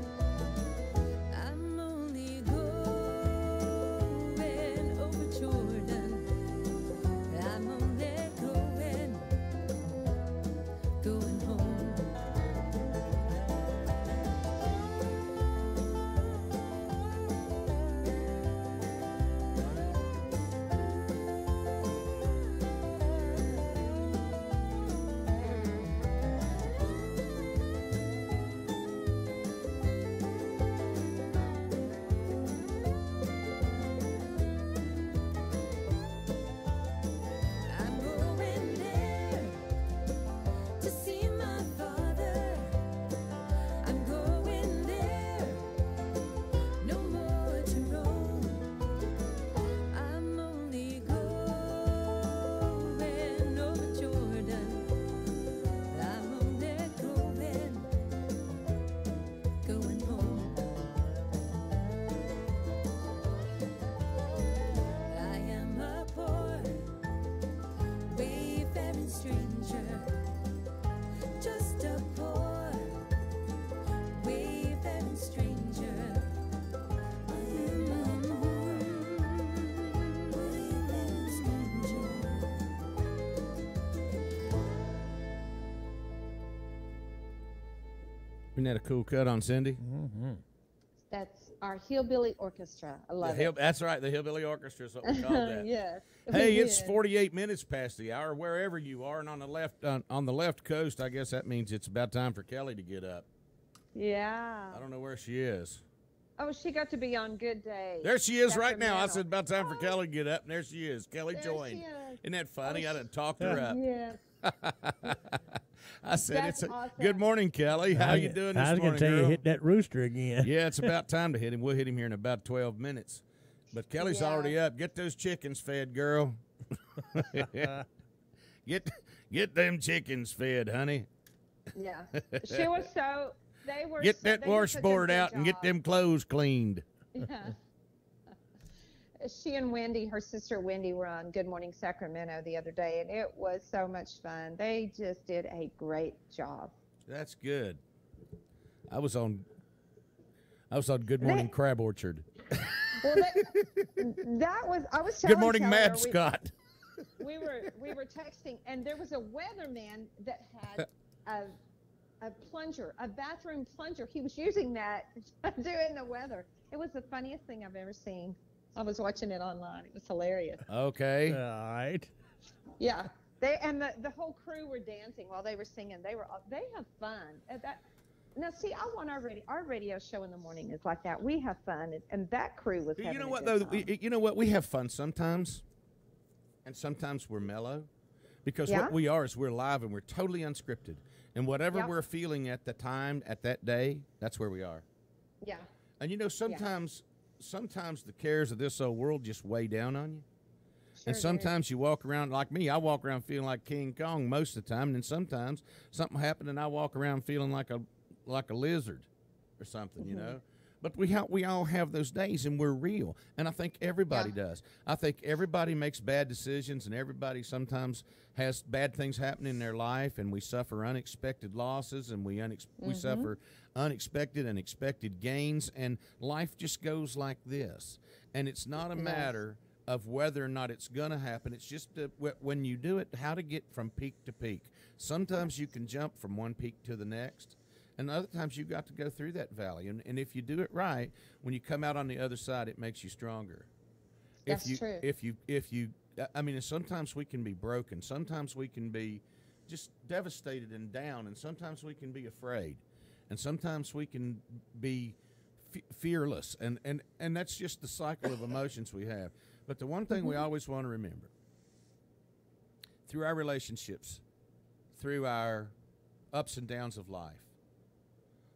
I'm only going over Jordan. I'm only going home. I'm going there to see my Father. I'm going there, no more to roam. I'm only going over Jordan. I'm only going home. I am a poor, wayfaring stranger, just a poor, wayfaring stranger. Wayfaring stranger. Isn't that a cool cut on Cindy? Mm-hmm. That's our Hillbilly Orchestra. I love it. That's right. The Hillbilly Orchestra is what we call that. Yes. Hey, we it's did. 48 minutes past the hour, wherever you are, and on the left coast, I guess that means it's about time for Kelly to get up. Yeah. I don't know where she is. Oh, she got to be on Good Day. There she is right now. I Sacramento. said about time for Kelly to get up, and there she is. Kelly There joined. she is. Isn't that funny? I done talked her up. Yes. I said, That's it's awesome. Good morning, Kelly. How you doing I this was morning, gonna tell you, girl? hit that rooster again. Yeah, it's about time to hit him. We'll hit him here in about 12 minutes. But Kelly's Yeah. already up. Get those chickens fed, girl. Get them chickens fed, honey. Yeah. She was so. They were. Get so, that they did such a washboard good out and get job. them clothes cleaned. Yeah. She and Wendy, her sister Wendy, were on Good Morning Sacramento the other day, and it was so much fun. They just did a great job. That's good. I was on Good Morning Crab Orchard. Well, that was. I was telling Good morning, Kelly, Mad Scott. we were texting, and there was a weatherman that had a plunger, a bathroom plunger. He was using that to do in the weather. It was the funniest thing I've ever seen. I was watching it online. It was hilarious. Okay. All right. Yeah. The whole crew were dancing while they were singing. They have fun. Now, see, I want our radio show in the morning is like that. We have fun, and that crew was having You know a what good though? time. You know what? We have fun sometimes. and sometimes we're mellow, because Yeah. what we are is we're live and we're totally unscripted. And whatever Yep. we're feeling at the time, at that day, that's where we are. Yeah. And you know, sometimes the cares of this old world just weigh down on you. Sure And do. sometimes you walk around like me. I walk around feeling like King Kong most of the time. And then sometimes something happened, and I walk around feeling like a lizard or something, you know. But we all have those days, and we're real. And I think everybody does. I think everybody makes bad decisions, and everybody sometimes has bad things happen in their life, and we suffer unexpected losses, and we suffer unexpected and expected gains, and life just goes like this. And it's not a matter of whether or not it's going to happen. It's just when you do it, how to get from peak to peak. Sometimes you can jump from one peak to the next, and other times you've got to go through that valley. And if you do it right, when you come out on the other side, it makes you stronger. That's true. If you, I mean, sometimes we can be broken. Sometimes we can be just devastated and down, and sometimes we can be afraid, and sometimes we can be fearless, and that's just the cycle of emotions we have. But the one thing we always want to remember, through our relationships, through our ups and downs of life,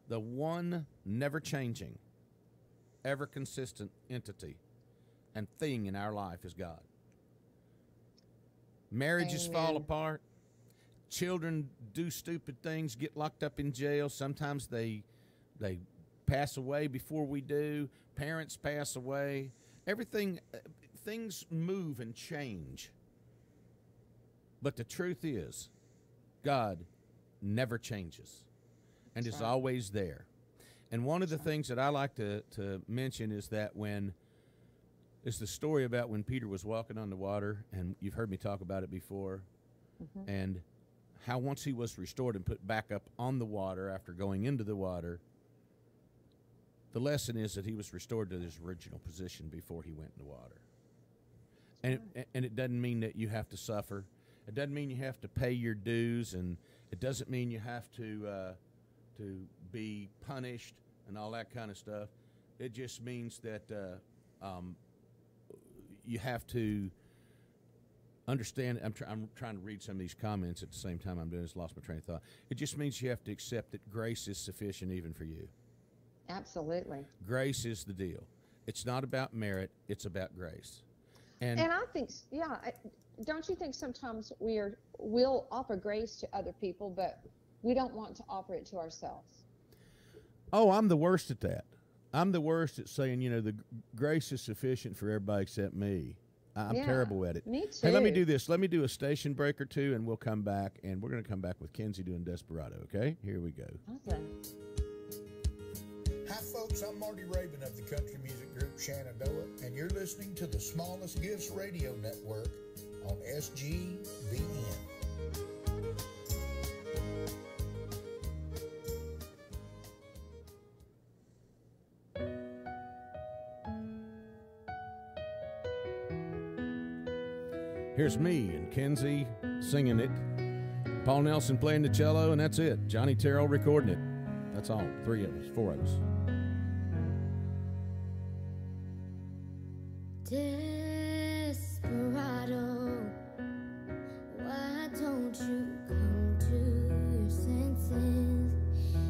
the one never changing, ever consistent entity and thing in our life is God. Marriages fall apart. Children do stupid things, get locked up in jail. Sometimes they pass away before we do. Parents pass away. Everything, things move and change. But the truth is, God never changes and is always there. And one of the things that I like to mention is that it's the story about when Peter was walking on the water, and you've heard me talk about it before, and how once he was restored and put back up on the water after going into the water, the lesson is that he was restored to his original position before he went in the water. And it doesn't mean that you have to suffer. It doesn't mean you have to pay your dues, and it doesn't mean you have to be punished and all that kind of stuff. It just means that you have to understand. I'm trying to read some of these comments at the same time I'm doing this. Lost my train of thought. It just means you have to accept that grace is sufficient even for you. Absolutely. Grace is the deal. It's not about merit. It's about grace. And I think, don't you think sometimes we'll offer grace to other people, but we don't want to offer it to ourselves? Oh, I'm the worst at that. I'm the worst at saying, the grace is sufficient for everybody except me. I'm terrible at it. Me too. Hey, let me do this. Let me do a station break or two, and we'll come back, and we're going to come back with Kenzie doing Desperado, okay? Here we go. Awesome. Hi, folks. I'm Marty Raven of the country music group Shenandoah, and you're listening to the Smallest Gifts Radio Network on SGBN. Here's me and Kenzie singing it. Paul Nelson playing the cello, and that's it. Johnny Terrell recording it. That's all. 3 of us, 4 of us. Desperado, why don't you come to your senses?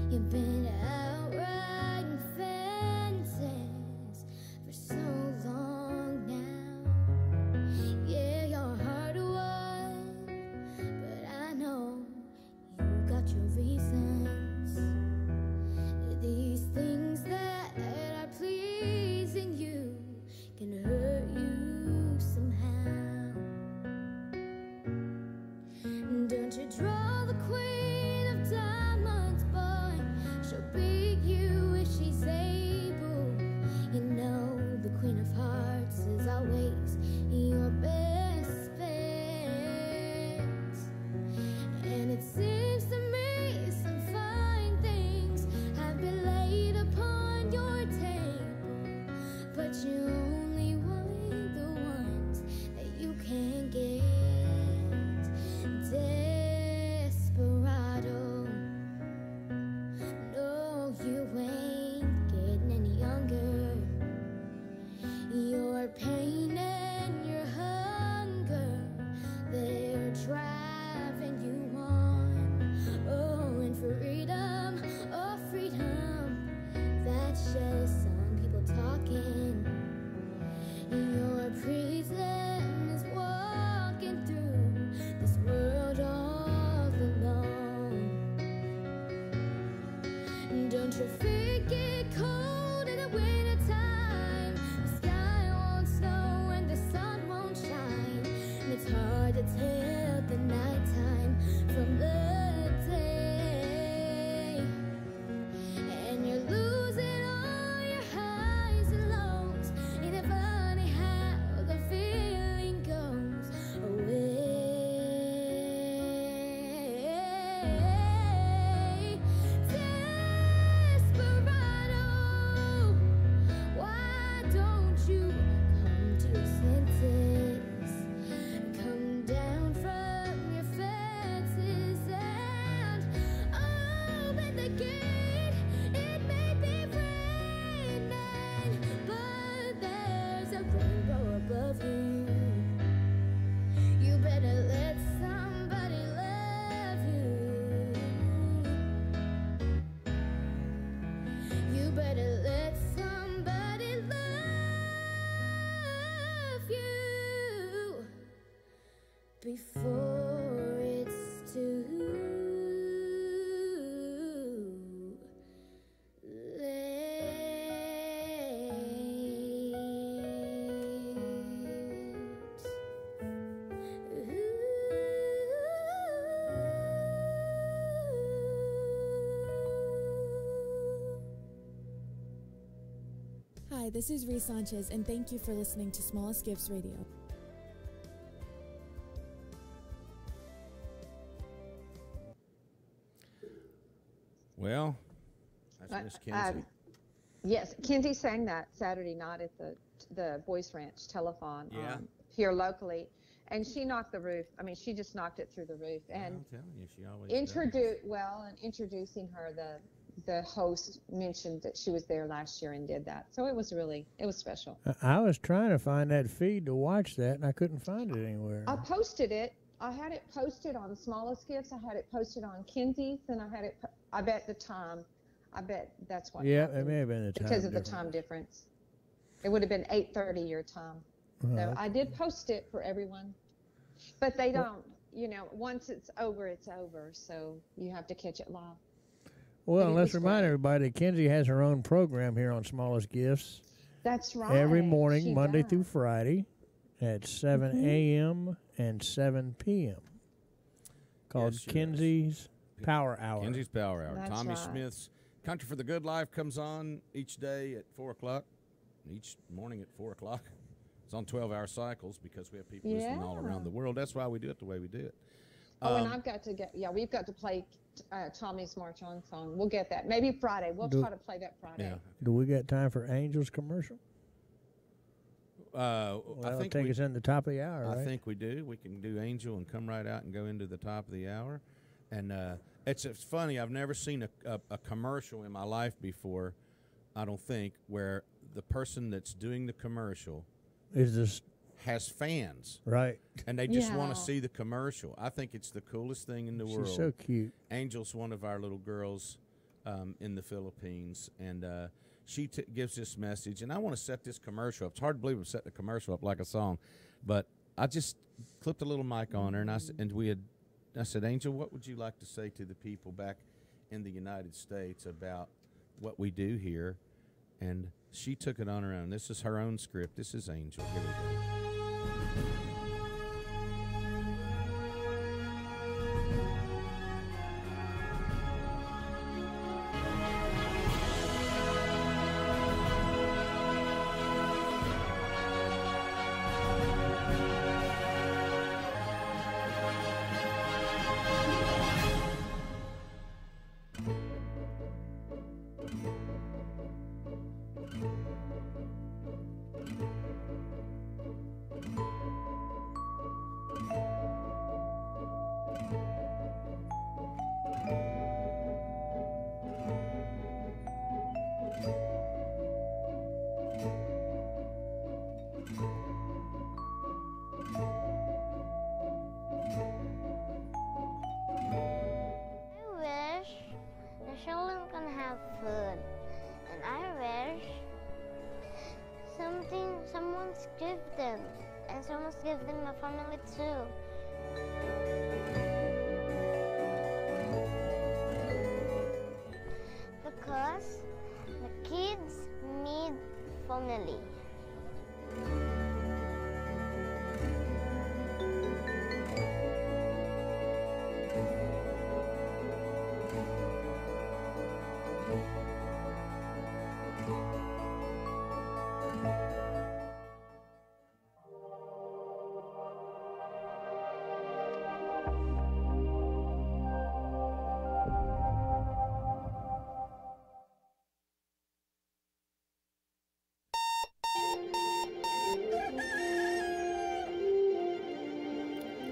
You've been out riding fences for so long now. Yeah, your heart won, but I know you got your reasons. These things that are pleasing you can hurt you somehow. Don't you draw the queen of diamonds, boy? She'll beat you if she's able. You know the queen of hearts is always your best bet. And it seems to me some fine things have been laid upon your table, but you only want the ones that you can get. Desperado, no, you ain't getting any younger. Your pain and your hunger before it's too Hi, this is Ree Sanchez, and thank you for listening to Smallest Gifts Radio. Well, that's Miss Kinsey. Yes, Kinsey sang that Saturday night at the Boys Ranch Telethon here locally, and she knocked the roof. I mean, she just knocked it through the roof. And I'm telling you, she always does. Introducing her, the host mentioned that she was there last year and did that. So it was special. I was trying to find that feed to watch that, and I couldn't find it anywhere. I posted it. I had it posted on Smallest Gifts. I had it posted on Kinsey's, and I had it. I bet that's what. Yeah, happened it may have been the time because of the time difference. It would have been 8:30 your time. So I did post it for everyone, but they don't. Once it's over, it's over. So you have to catch it live. Well, and let's remind everybody that Kinsey has her own program here on Smallest Gifts. That's right. Every morning, She Monday does. through Friday, at 7 a.m. and 7 p.m. Called Yes, she Kinsey's Power Hour. Kinsey's Power Hour. That's Tommy right. Smith's Country for the Good Life comes on each day at 4 o'clock, each morning at 4 o'clock. It's on 12-hour cycles because we have people listening all around the world. That's why we do it the way we do it. And I've got to we've got to play Tommy's March On song. We'll get that. Maybe Friday. We'll try to play that Friday. Yeah. Do we got time for Angels commercial? I think take us in the top of the hour, right? I think we do. We can do Angel and come right out and go into the top of the hour. And it's funny. I've never seen a commercial in my life before, I don't think, where the person that's doing the commercial Is this has fans. right? And they just want to see the commercial. I think it's the coolest thing in the world. She's so cute. Angel's one of our little girls in the Philippines, and she gives this message. And I want to set this commercial up. It's hard to believe I'm setting a commercial up like a song, but I just clipped a little mic on her, and I said, Angel, what would you like to say to the people back in the United States about what we do here? And she took it on her own. This is her own script. This is Angel. Here we go. Someone's give them, and someone's give them a family too. Because the kids need family.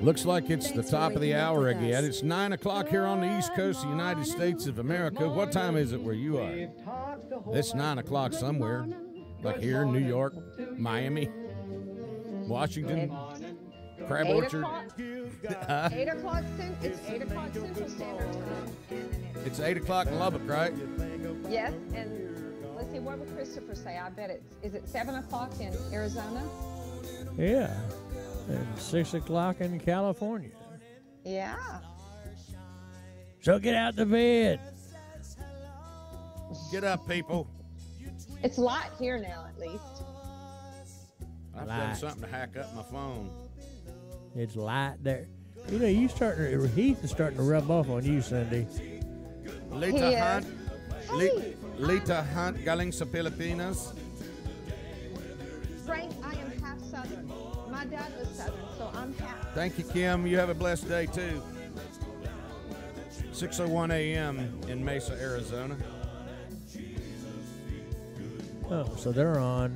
Looks like it's the top of the hour again. It's 9 o'clock here on the East Coast of the United States of America. What time is it where you are? It's 9 o'clock somewhere, like here in New York, Miami, Washington, Crab 8 Orchard. o'clock. 8 o'clock. It's 8 o'clock Central Standard Time. It's 8 o'clock in Lubbock, right? Yes, and let's see, what would Christopher say? I bet is it 7 o'clock in Arizona? Yeah. And 6 o'clock in California. Yeah. So get out the bed. Get up, people. It's light here now, at least. I've done Light. something to hack up my phone. It's light there. You know, Heath is starting to rub off on you, Cindy. Lita He is. Hunt. Hey, Lita Hunt, galing sa Pilipinas. Frank, I am half Southern. My dad was Southern, so I'm half. Thank you, Kim. You have a blessed day, too. 6:01 a.m. in Mesa, Arizona. Oh, so they're on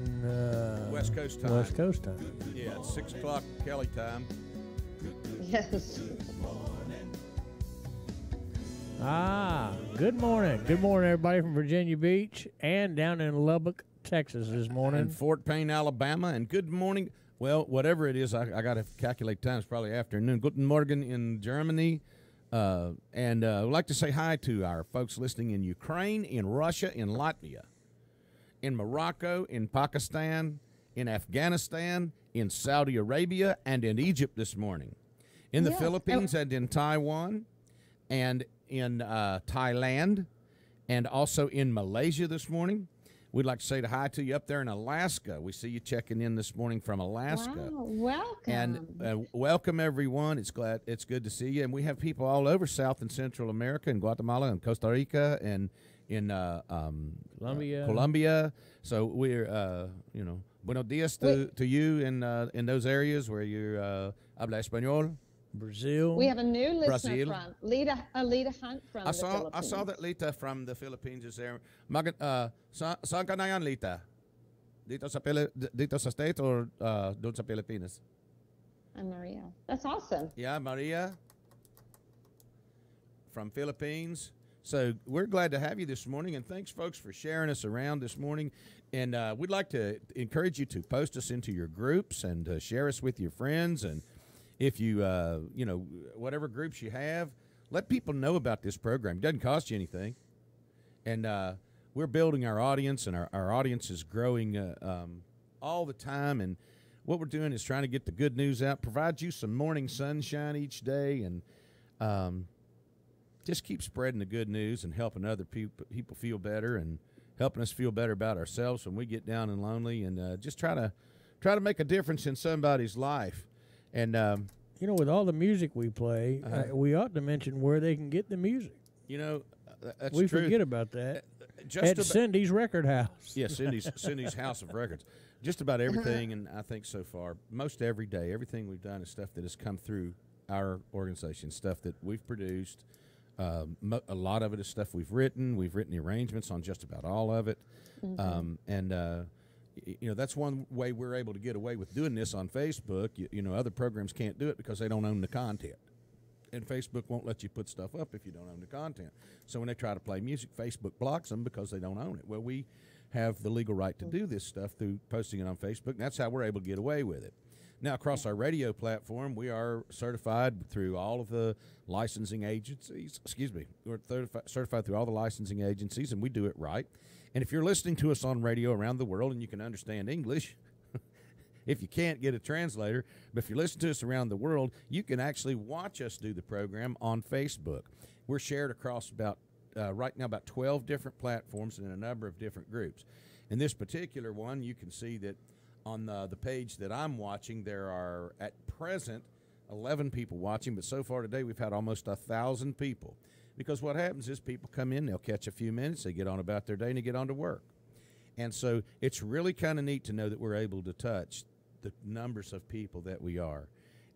West Coast time. West Coast time. Yeah, it's 6 o'clock Kelly time. Yes. Good morning. Good morning, everybody from Virginia Beach and down in Lubbock, Texas this morning. And Fort Payne, Alabama. And good morning. Well, whatever it is, I got to calculate time. It's probably afternoon. Guten Morgen in Germany. And I'd like to say hi to our folks listening in Ukraine, in Russia, in Latvia, in Morocco, in Pakistan, in Afghanistan, in Saudi Arabia, and in Egypt this morning. In the Yes. Philippines and in Taiwan, and in Thailand, and also in Malaysia this morning. We'd like to say hi to you up there in Alaska. We see you checking in this morning from Alaska. Wow, welcome. And welcome, everyone. It's good to see you. And we have people all over South and Central America, in Guatemala and Costa Rica, and in Colombia. So we're, buenos dias to you in those areas where you habla español. Brazil. We have a new listener Brazil. from Lita Hunt from the Philippines. I saw that Lita from the Philippines is there. Saan ka na yan, Lita? Dito sa state or doon sa Pilipinas? I'm Maria. That's awesome. Yeah, Maria from Philippines. So we're glad to have you this morning, and thanks, folks, for sharing us around this morning. And we'd like to encourage you to post us into your groups and share us with your friends. And if you, whatever groups you have, let people know about this program. It doesn't cost you anything. And we're building our audience, and our audience is growing all the time. And what we're doing is trying to get the good news out, provide you some morning sunshine each day, and just keep spreading the good news and helping other people feel better and helping us feel better about ourselves when we get down and lonely, and just try to make a difference in somebody's life. And with all the music we play, we ought to mention where they can get the music. That's we true. forget about that. Just At Cindy's Record House. Yeah, Cindy's House of Records. Just about everything, and I think so far, most every day, everything we've done is stuff that has come through our organization, stuff that we've produced. A lot of it is stuff we've written. We've written the arrangements on just about all of it. That's one way we're able to get away with doing this on Facebook. Other programs can't do it because they don't own the content. And Facebook won't let you put stuff up if you don't own the content. So when they try to play music, Facebook blocks them because they don't own it. Well, we have the legal right to do this stuff through posting it on Facebook, and that's how we're able to get away with it. Now, across our radio platform, we are certified through all of the licensing agencies. We're certified through all the licensing agencies, and we do it right. And if you're listening to us on radio around the world and you can understand English, if you can't get a translator, but if you listen to us around the world, you can actually watch us do the program on Facebook. We're shared across right now about 12 different platforms and in a number of different groups. In this particular one, you can see that on the page that I'm watching, there are at present 11 people watching, but so far today we've had almost 1,000 people. Because what happens is people come in, they'll catch a few minutes, they get on about their day, and they get on to work. And so it's really kind of neat to know that we're able to touch the numbers of people that we are.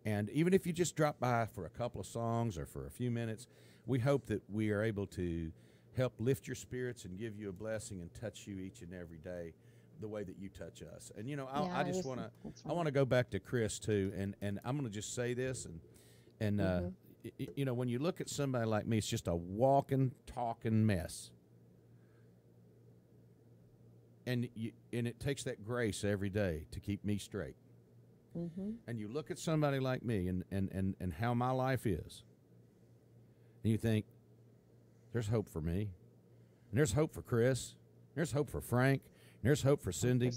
And even if you just drop by for a couple of songs or for a few minutes, we hope that we are able to help lift your spirits and give you a blessing and touch you each and every day the way that you touch us. And I just want to go back to Chris too, and I'm going to just say this, and when you look at somebody like me, it's just a walking, talking mess. And it takes that grace every day to keep me straight. And you look at somebody like me and how my life is, and you think, there's hope for me. And there's hope for Chris. There's hope for Frank. There's hope for Cindy.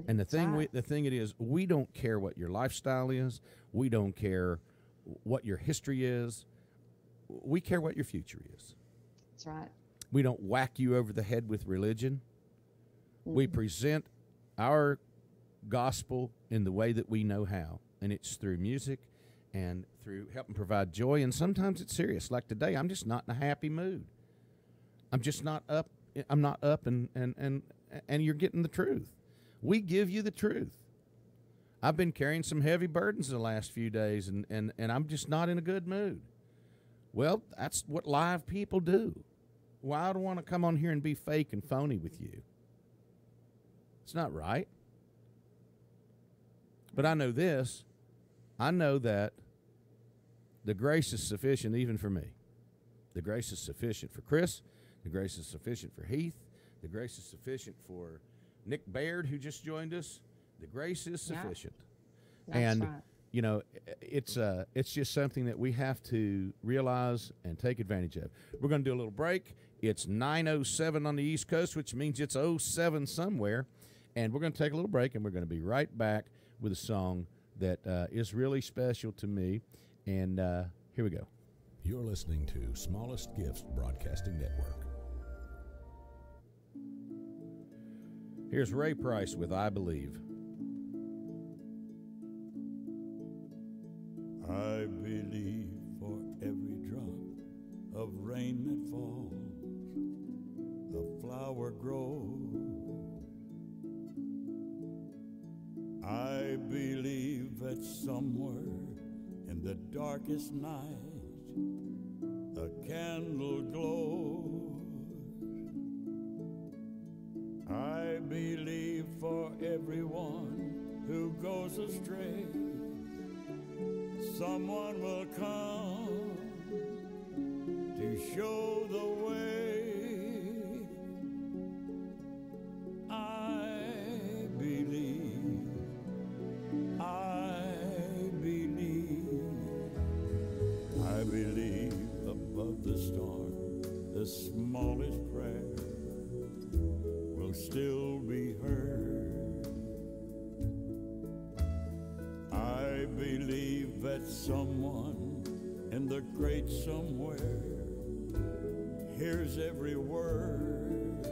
And the thing it is, we don't care what your lifestyle is. We don't care what your history is. We care what your future is. That's right. We don't whack you over the head with religion. We present our gospel in the way that we know how, and it's through music and through helping provide joy, and sometimes it's serious. Like today, I'm just not in a happy mood. I'm just not up. I'm not up, and you're getting the truth. We give you the truth. I've been carrying some heavy burdens the last few days, and I'm just not in a good mood. Well, that's what live people do. Well, I don't want to come on here and be fake and phony with you. It's not right. But I know this. I know that the grace is sufficient even for me. The grace is sufficient for Chris. The grace is sufficient for Heath. The grace is sufficient for Nick Baird, who just joined us. The grace is sufficient. That's and, right. you know, it's just something that we have to realize and take advantage of. We're going to do a little break. It's 9:07 on the East Coast, which means it's 07 somewhere. And we're going to take a little break, and we're going to be right back with a song that is really special to me. And here we go. You're listening to Smallest Gifts Broadcasting Network. Here's Ray Price with I Believe. I believe for every drop of rain that falls, a flower grows. I believe that somewhere in the darkest night a candle glows. I believe for everyone who goes astray, someone will come to show the way. I believe, I believe above the storm, the smallest prayer will still be heard. I believe that someone in the great somewhere hears every word.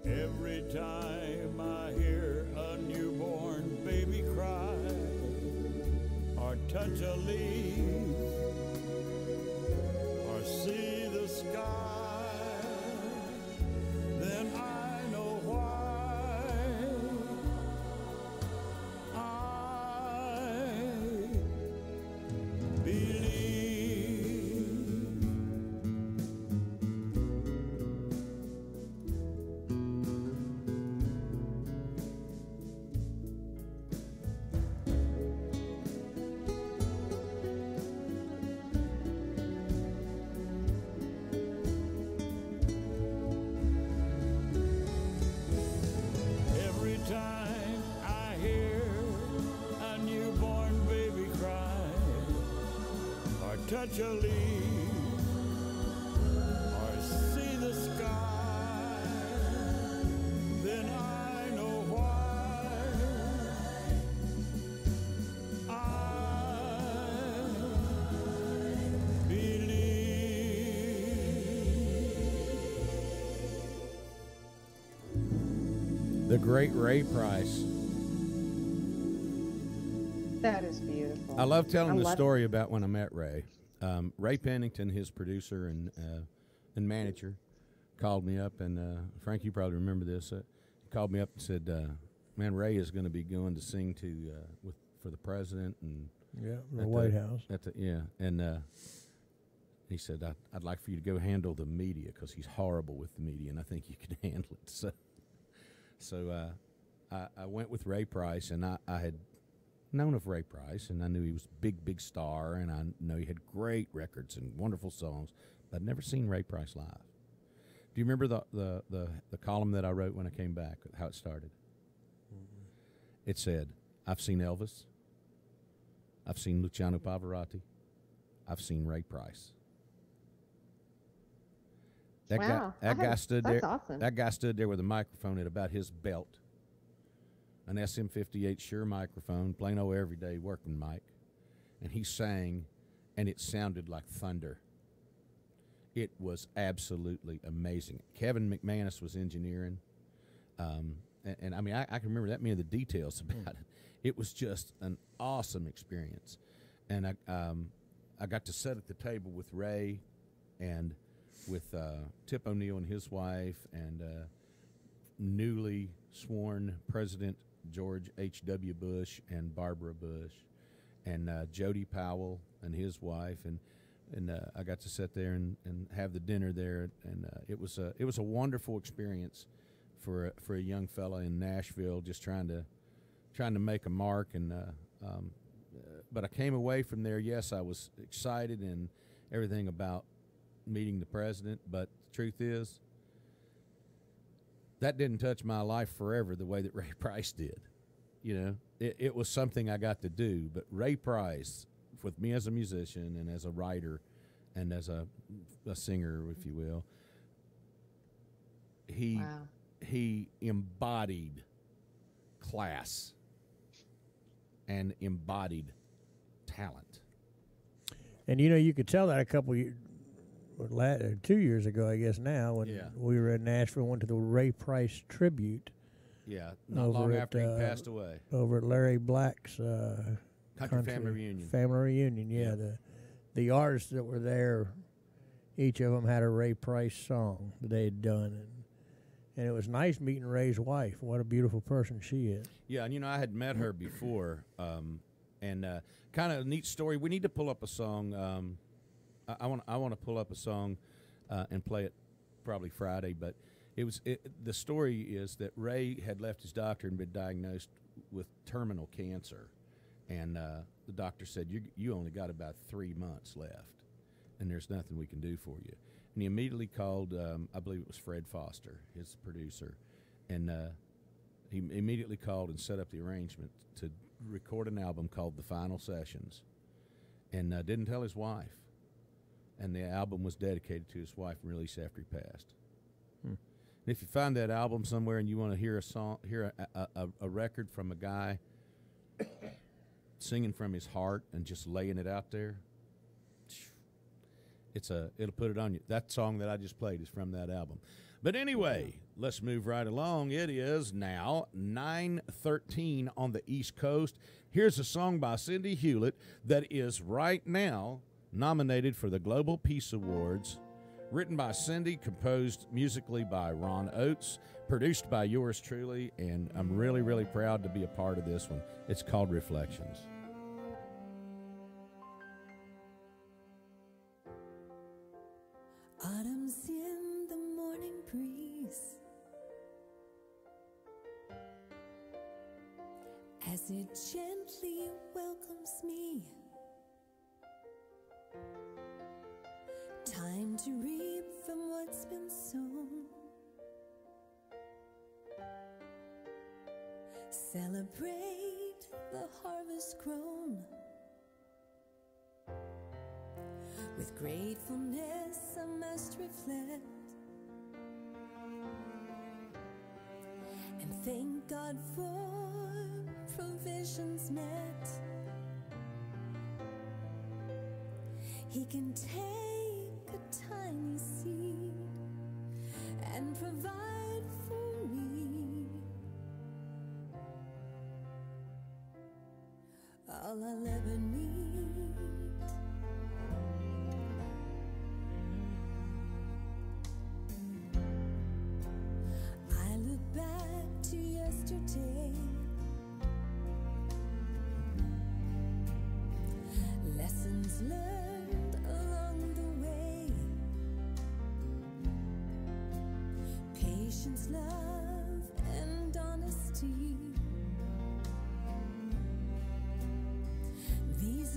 Every time I hear a newborn baby cry or touch a leaf or see the sky, then I know why. I believe. Every time I hear a newborn baby cry or touch a leaf or see the sky, then I know why. I believe. The great Ray Price. That is beautiful. I love telling the love story about when I met Ray. Ray Pennington, his producer and manager, called me up, and Frank, you probably remember this. He called me up and said, "Man, Ray is going to be going to sing for the president and the White House." And he said, "I'd like for you to go handle the media because he's horrible with the media, and I think you can handle it." So I went with Ray Price, and I had known of Ray Price, and I knew he was a big star, and I know he had great records and wonderful songs, but I'd never seen Ray Price live. Do you remember the column that I wrote when I came back, how it started? Mm-hmm. It said, "I've seen Elvis, I've seen Luciano Pavarotti, I've seen Ray Price." That Wow. guy stood That's there. awesome. That guy stood there with a microphone at about his belt, an SM58 Shure microphone, plain old everyday working mic, and he sang, and it sounded like thunder. It was absolutely amazing. Kevin McManus was engineering, and I mean, I can remember that many of the details about it. It was just an awesome experience, and I got to sit at the table with Ray and with Tip O'Neill and his wife, and newly sworn President George H.W. Bush and Barbara Bush, and Jody Powell and his wife, and I got to sit there and have the dinner there, and it was a wonderful experience for a young fella in Nashville, just trying to make a mark, and but I came away from there. Yes, I was excited and everything about meeting the president, but the truth is that didn't touch my life forever the way that Ray Price did. You know, it was something I got to do, but Ray Price, with me as a musician and as a writer and as a singer, if you will, he embodied class and embodied talent. And you know, you could tell that a couple years, 2 years ago, I guess now, when we were in Nashville, went to the Ray Price tribute. Yeah, not long after he passed away. Over at Larry Black's Country Family Reunion. Family Reunion, yeah. The artists that were there, each of them had a Ray Price song that they had done, and it was nice meeting Ray's wife. What a beautiful person she is. Yeah, and you know, I had met her before, and kind of a neat story. We need to pull up a song. I want to pull up a song and play it probably Friday, but the story is that Ray had left his doctor and been diagnosed with terminal cancer, and the doctor said, you only got about 3 months left, and there's nothing we can do for you. And he immediately called, I believe it was Fred Foster, his producer, and he immediately called and set up the arrangement to record an album called The Final Sessions, and didn't tell his wife. And the album was dedicated to his wife and released after he passed. And if you find that album somewhere and you want to hear a song, hear a record from a guy singing from his heart and just laying it out there, it'll put it on you. That song that I just played is from that album. But anyway, let's move right along. It is now 9:13 on the East Coast. Here's a song by Cindy Hewlett that is right now nominated for the Global Peace Awards, written by Cindy, composed musically by Ron Oates, produced by yours truly, and I'm really, really proud to be a part of this one. It's called Reflections. Autumn's in the morning breeze as it gently welcomes me. Time to reap from what's been sown. Celebrate the harvest grown. With gratefulness I must reflect and thank God for provisions met. He can take a tiny seed and provide for me all I'll ever need. I look back to yesterday, lessons learned along the way, patience, love, and honesty. These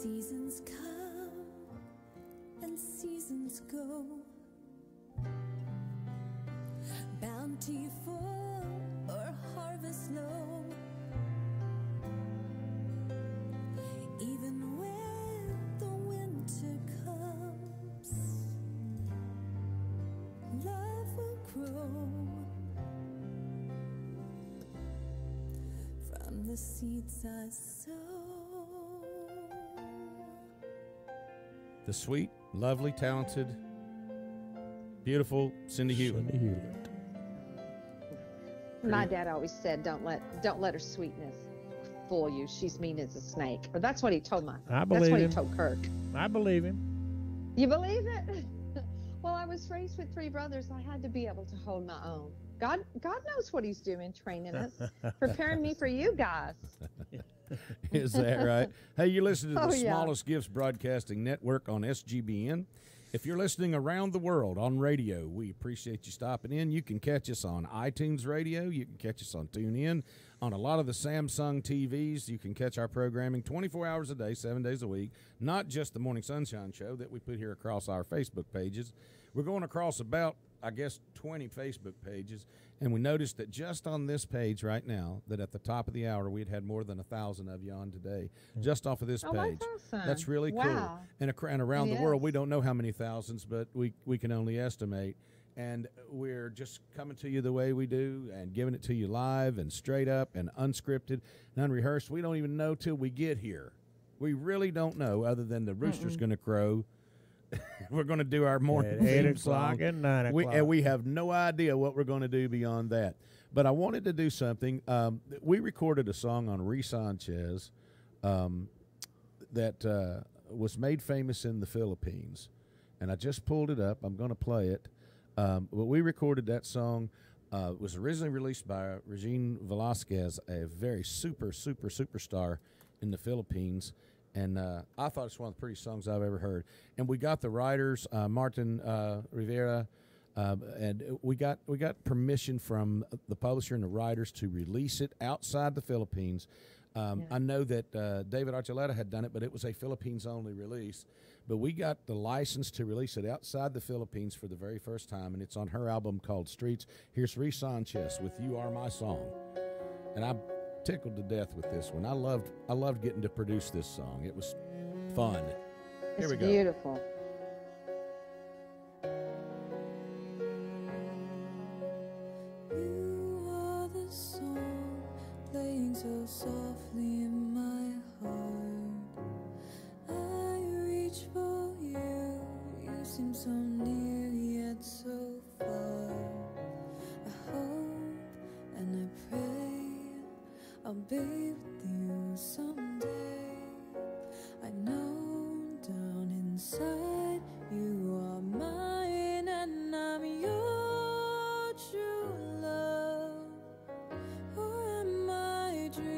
Seasons come and seasons go, bounty full or harvest low. Even when the winter comes, love will grow from the seeds I sow. The sweet, lovely, talented, beautiful Cindy Hewlett. Cindy Hewlett. My dad always said, "Don't let her sweetness fool you. She's mean as a snake." Or that's what he told I that's believe what him. he told Kirk. I believe him. You believe it? Well, I was raised with 3 brothers. I had to be able to hold my own. God knows what He's doing, training us, preparing me for you guys. Is that right? Hey, you're listening to the Oh, yeah. Smallest Gifts Broadcasting Network on SGBN. If you're listening around the world on radio, we appreciate you stopping in. You can catch us on iTunes Radio. You can catch us on TuneIn. On a lot of the Samsung TVs, you can catch our programming 24 hours a day, 7 days a week, not just the Morning Sunshine Show that we put here across our Facebook pages. We're going across about, I guess, 20 Facebook pages, and we noticed that just on this page right now, that at the top of the hour, we'd had more than 1,000 of you on today, just off of this Oh, page. that's awesome. That's really cool. Wow. And around the Yes. world, we don't know how many thousands, but we can only estimate. And we're just coming to you the way we do and giving it to you live and straight up and unscripted and unrehearsed. We don't even know till we get here. We really don't know, other than the rooster's going to crow. We're going to do our morning At 8 theme o'clock song. and 9 o'clock. And we have no idea what we're going to do beyond that. But I wanted to do something. We recorded a song on Ree Sanchez that was made famous in the Philippines. And I just pulled it up. I'm going to play it. But we recorded that song. It was originally released by Regine Velasquez, a very superstar in the Philippines. And I thought it's one of the prettiest songs I've ever heard. And we got the writers, Martin Rivera, and we got permission from the publisher and the writers to release it outside the Philippines. I know that David Archuleta had done it, but it was a Philippines-only release. But we got the license to release it outside the Philippines for the very first time, and it's on her album called Streets. Here's Ree Sanchez with You Are My Song. And I'm tickled to death with this one. I loved getting to produce this song. It was fun. Here we go. It's beautiful. You are the song playing so softly in my heart. I reach for you. You seem so near yet so far. I hope and I pray I'll be with you someday. I know down inside you are mine and I'm your true love. Or am I dreaming?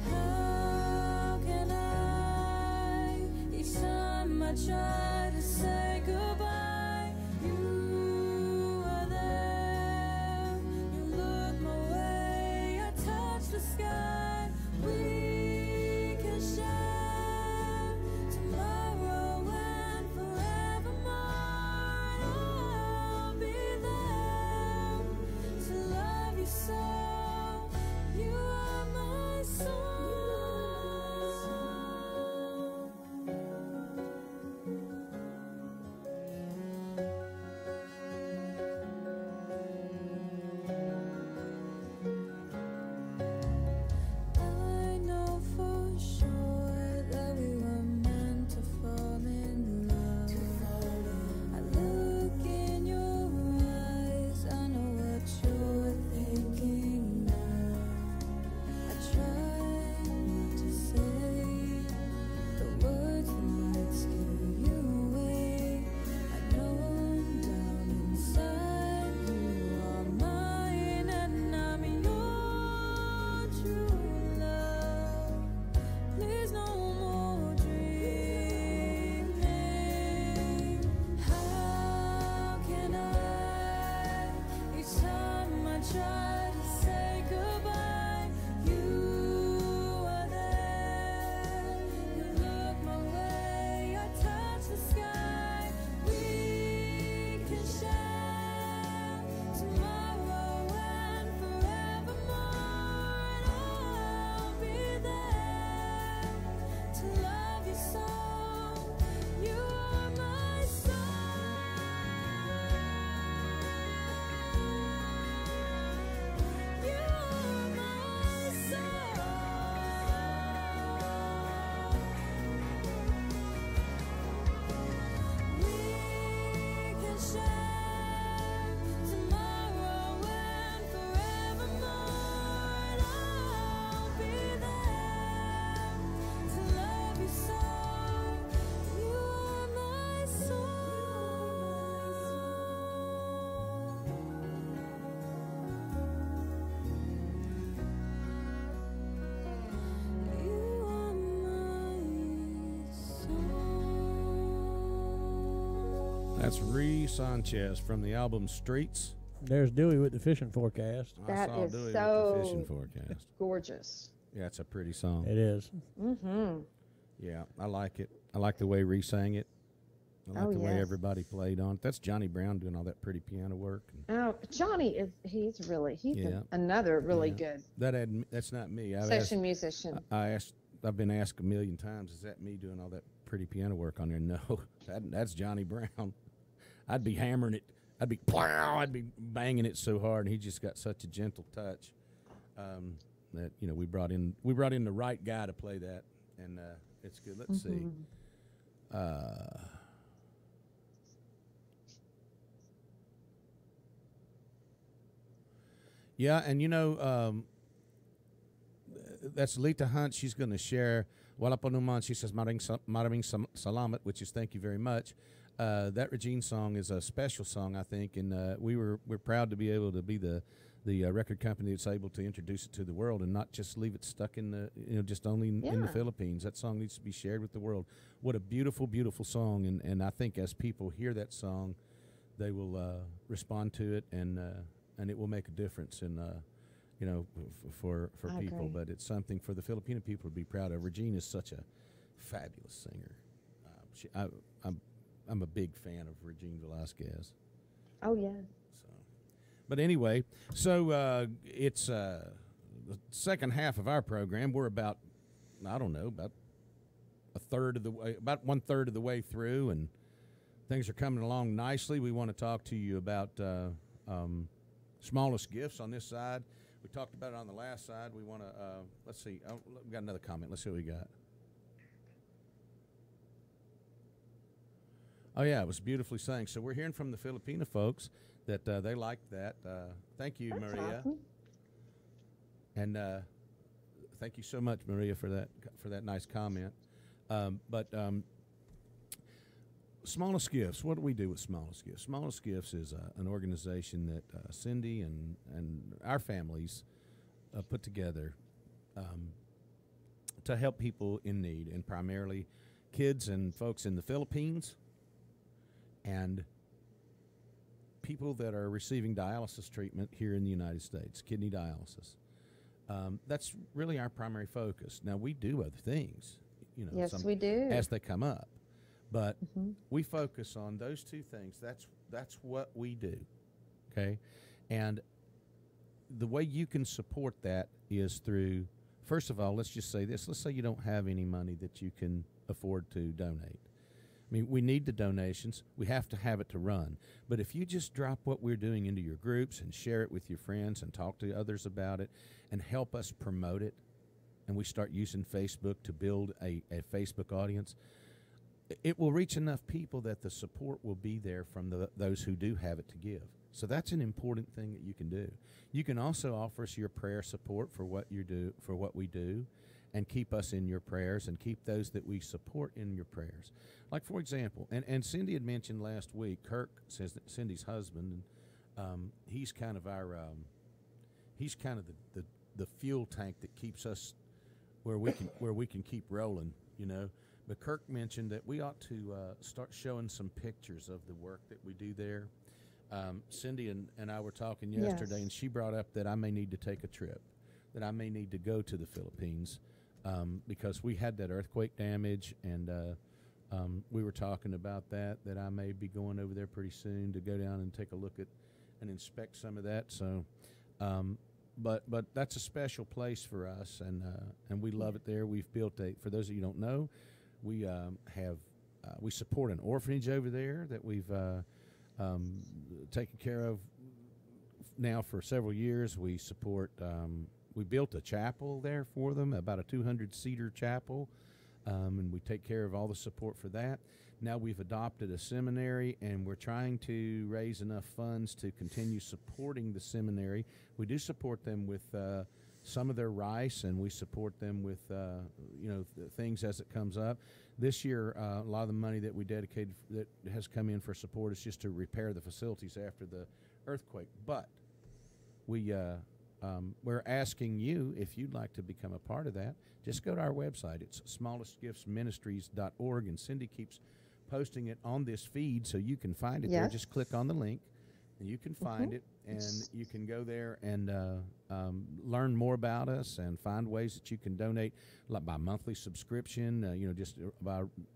How can I, each time I try to say goodbye, you are there. You look my way, I touch the sky. We can share tomorrow and forevermore. I'll be there to love you so. You are my song. That's Ree Sanchez from the album Streets. There's Dewey with the fishing forecast. That I saw is Dewey so with the fishing forecast. gorgeous. Yeah, it's a pretty song. It is. Mm-hmm. Yeah, I like it. I like the way Ree sang it. I like the way yes. everybody played on it. That's Johnny Brown doing all that pretty piano work. Oh, Johnny he's Yeah. another really Yeah. good That's not me. session musician. I've been asked a million times, is that me doing all that pretty piano work on there? No, that's Johnny Brown. I'd be hammering it. I'd be banging it so hard, and he just got such a gentle touch that we brought in the right guy to play that, and it's good. Let's see. Yeah, and that's Lita Hunt. She's going to share Walapanuman. She says Maring Salamat, which is thank you very much. That Regine song is a special song, I think, and we're proud to be able to be the record company that's able to introduce it to the world and not just leave it stuck in the just only in the Philippines. That song needs to be shared with the world. What a beautiful, beautiful song, and I think as people hear that song, they will respond to it, and it will make a difference in for people. agree. But it's something for the Filipino people to be proud of. Regine is such a fabulous singer. I'm a big fan of Regine Velasquez. Oh yeah. But anyway, so it's the second half of our program. We're about one third of the way through, and things are coming along nicely. We want to talk to you about smallest gifts on this side. We talked about it on the last side. We want to let's see. We got another comment. Let's see what we got. Oh yeah, it was beautifully sang. So we're hearing from the Filipino folks that they liked that. Thank you, That's Maria, awesome. and thank you so much, Maria, for that nice comment. But Smallest Gifts. What do we do with Smallest Gifts? Smallest Gifts is an organization that Cindy and our families put together to help people in need, and primarily kids and folks in the Philippines and people that are receiving dialysis treatment here in the United States, kidney dialysis. That's really our primary focus. Now, we do other things, Yes, we do. as they come up. But we focus on those two things. That's what we do, okay? And the way you can support that is through, first of all, let's just say this. Let's say you don't have any money that you can afford to donate. I mean, we need the donations. We have to have it to run. But if you just drop what we're doing into your groups and share it with your friends and talk to others about it and help us promote it, and we start using Facebook to build a Facebook audience, it will reach enough people that the support will be there from those who do have it to give. So that's an important thing that you can do. You can also offer us your prayer support for what we do, and keep us in your prayers and keep those that we support in your prayers. Like, for example, and Cindy had mentioned last week, Kirk says that Cindy's husband, he's kind of the fuel tank that keeps us where we can keep rolling, But Kirk mentioned that we ought to start showing some pictures of the work that we do there. Cindy and I were talking yesterday, Yes. and she brought up that I may need to take a trip, that I may need to go to the Philippines because we had that earthquake damage, and we were talking about that I may be going over there pretty soon to go down and take a look at and inspect some of that. So, but that's a special place for us, and we love it there. We've built for those of you who don't know, we we support an orphanage over there that we've taken care of now for several years. We support. We built a chapel there for them, about a 200-seater chapel, and we take care of all the support for that. Now we've adopted a seminary, and we're trying to raise enough funds to continue supporting the seminary. We do support them with some of their rice, and we support them with things as it comes up. This year, a lot of the money that we dedicated that has come in for support is just to repair the facilities after the earthquake. But we're asking you, if you'd like to become a part of that, just go to our website. It's smallestgiftsministries.org, and Cindy keeps posting it on this feed so you can find it there. Yes. Just click on the link, and you can find it, and you can go there and learn more about us and find ways that you can donate, like by monthly subscription,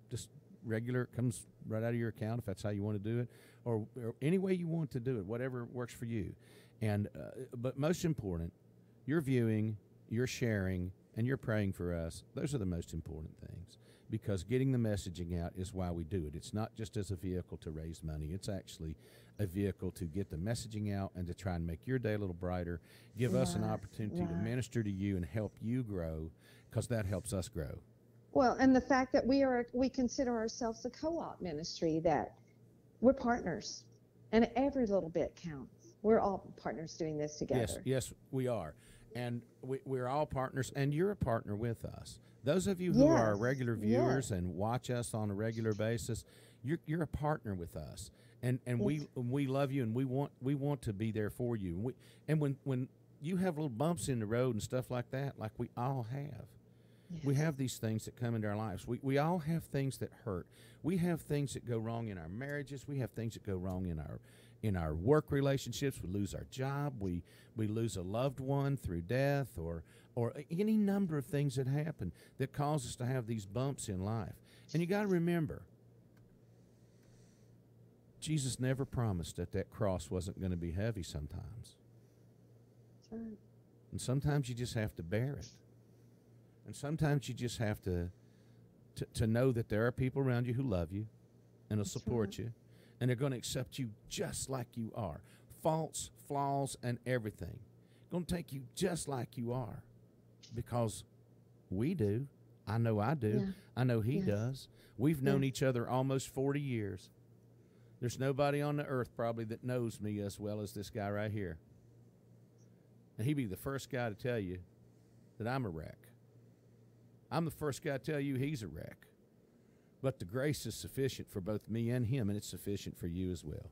just regular, it comes right out of your account if that's how you want to do it, or any way you want to do it, whatever works for you. And but most important, you're viewing, you're sharing, and you're praying for us. Those are the most important things, because getting the messaging out is why we do it. It's not just as a vehicle to raise money. It's actually a vehicle to get the messaging out and to try and make your day a little brighter, give us an opportunity to minister to you and help you grow, because that helps us grow. Well, and the fact that we consider ourselves a co-op ministry, that we're partners, and every little bit counts. We're all partners doing this together. Yes, we are. And we're all partners, and you're a partner with us. Those of you who are regular viewers and watch us on a regular basis, you're a partner with us. And we love you, and we want to be there for you. And when you have little bumps in the road and stuff like that, like we all have, we have these things that come into our lives. We all have things that hurt. We have things that go wrong in our marriages. We have things that go wrong in our work relationships. We lose our job. We lose a loved one through death, or any number of things that happen that cause us to have these bumps in life. And you got to remember, Jesus never promised that cross wasn't going to be heavy sometimes. That's right. And sometimes you just have to bear it. And sometimes you just have to know that there are people around you who love you and will support you, and they're going to accept you just like you are. Faults, flaws, and everything. Going to take you just like you are, because we do. I know I do. Yeah. I know he does. We've known each other almost 40 years. There's nobody on the earth probably that knows me as well as this guy right here. And he'd be the first guy to tell you that I'm a wreck. I'm the first guy to tell you he's a wreck. But the grace is sufficient for both me and him, and it's sufficient for you as well.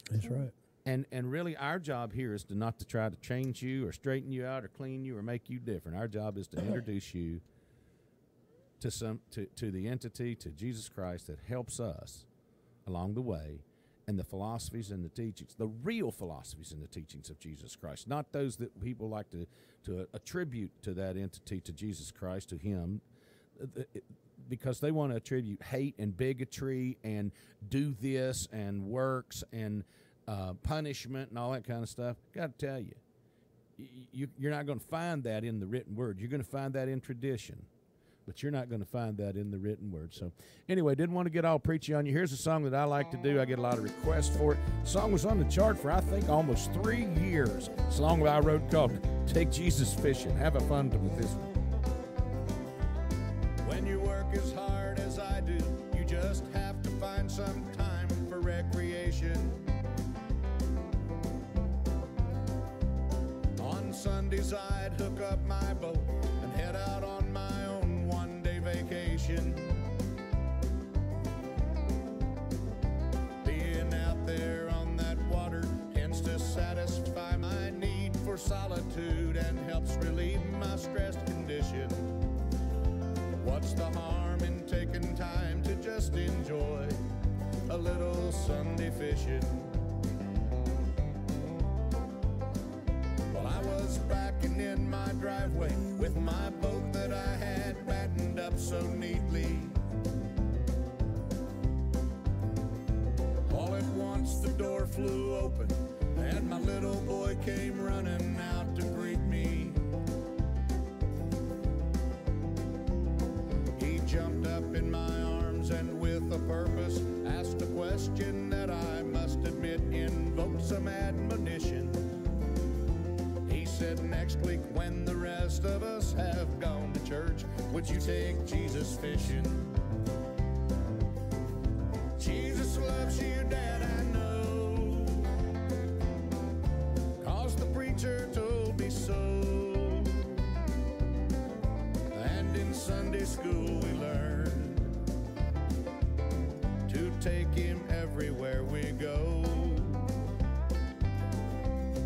That's right. And really, our job here is not to try to change you or straighten you out or clean you or make you different. Our job is to introduce you to the entity, to Jesus Christ, that helps us along the way, and the philosophies and the teachings, the real philosophies and the teachings of Jesus Christ, not those that people like to attribute to that entity, to Jesus Christ, to him, because they want to attribute hate and bigotry and do this and works and punishment and all that kind of stuff. Got to tell you, you're not going to find that in the written word. You're going to find that in tradition, but you're not going to find that in the written word. So anyway, didn't want to get all preachy on you. Here's a song that I like to do. I get a lot of requests for it. The song was on the chart for, I think, almost 3 years. It's a song I wrote called Take Jesus Fishing. Have a fun with this one. When you work as hard as I do, you just have to find some time for recreation. On Sundays I'd hook up my boat and head out on my own one-day vacation. Being out there on that water tends to satisfy my need for solitude and helps relieve my stressed condition. What's the harm in taking time to just enjoy a little Sunday fishing? Well, I was backing in my driveway with my boat that I had battened up so neatly. All at once the door flew open and my little boy came running out to greet me. Jumped up in my arms and with a purpose asked a question that I must admit invoked some admonition. He said, next week when the rest of us have gone to church, would you take Jesus fishing? Jesus loves you, Dad, I know, 'cause the preacher told me so. And in Sunday school we learn to take him everywhere we go.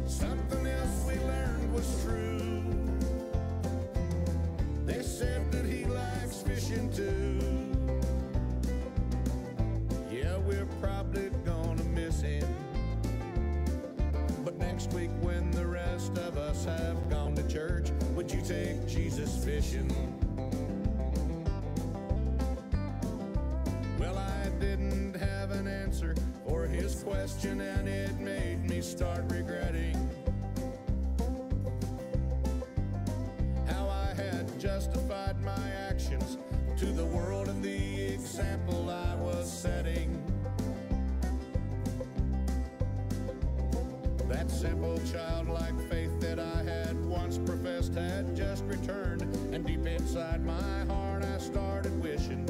Something else we learned was true. They said that he likes fishing too. to church? Would you take Jesus fishing? Well, I didn't have an answer for his question, and it made me start regretting how I had justified my actions to the world and the example I was setting. That simple childlike faith that I had once professed had just returned, and deep inside my heart I started wishing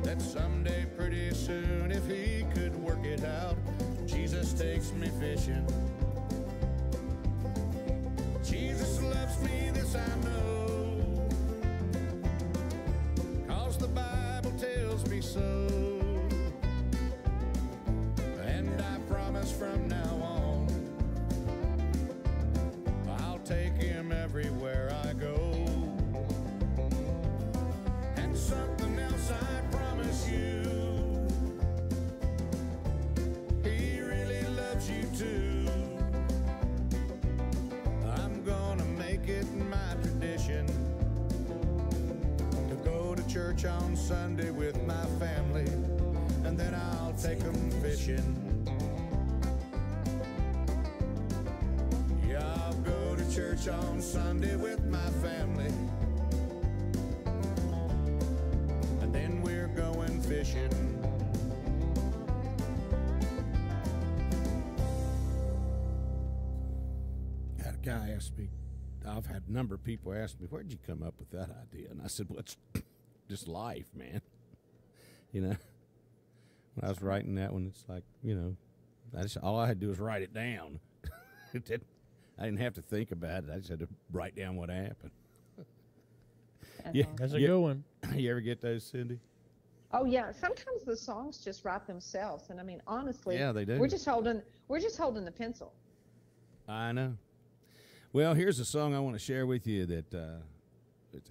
that someday pretty soon, if he could work it out, Jesus takes me fishing. Jesus loves me, this I know, 'cause the Bible tells me so. And I promise from now on, I'll take him everywhere I go. And something else I promise you, he really loves you too. I'm gonna make it my tradition to go to church on Sunday with my family, and then I'll take them fishing. Yeah, I'll go to church on Sunday with my family, and then we're going fishing. Had a guy ask me, I've had a number of people ask me, where'd you come up with that idea? And I said, well, it's just life, man. You know, when I was writing that one, it's like, you know, all I had to do was write it down. I didn't have to think about it. I just had to write down what happened. That's a good one. You ever get those, Cindy? Oh yeah, sometimes the songs just write themselves, and I mean, honestly, Yeah, they do. We're just holding the pencil. I know. Well, here's a song I want to share with you that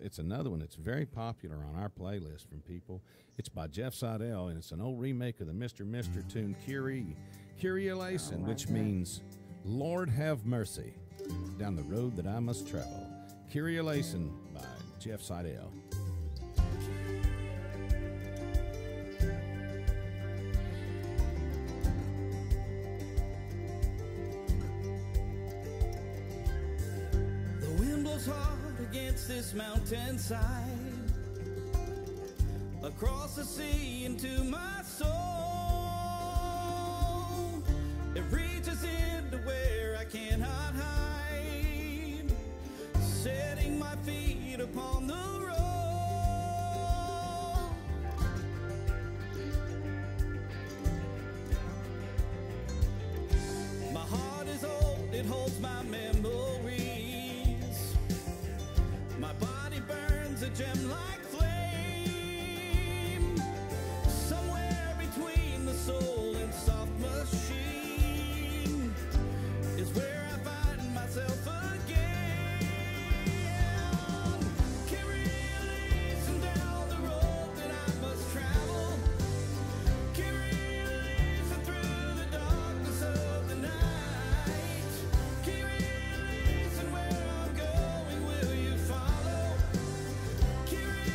it's another one that's very popular on our playlist from people. It's by Jeff Seidel, and it's an old remake of the Mr. tune, Kyrie Eleison, which means, Lord have mercy, down the road that I must travel. Kyrie Eleison by Jeff Seidel. The wind blows hard against this mountainside, across the sea into my soul. It reaches into where I cannot hide, setting my feet upon the road. My heart is old, it holds my memories. My body burns a gem like flame. Somewhere between the soul and soft machine is where I find myself again. Kyrie eleison, down the road that I must travel. Kyrie eleison, through the darkness of the night. Kyrie eleison, where I'm going, will you follow? Kyrie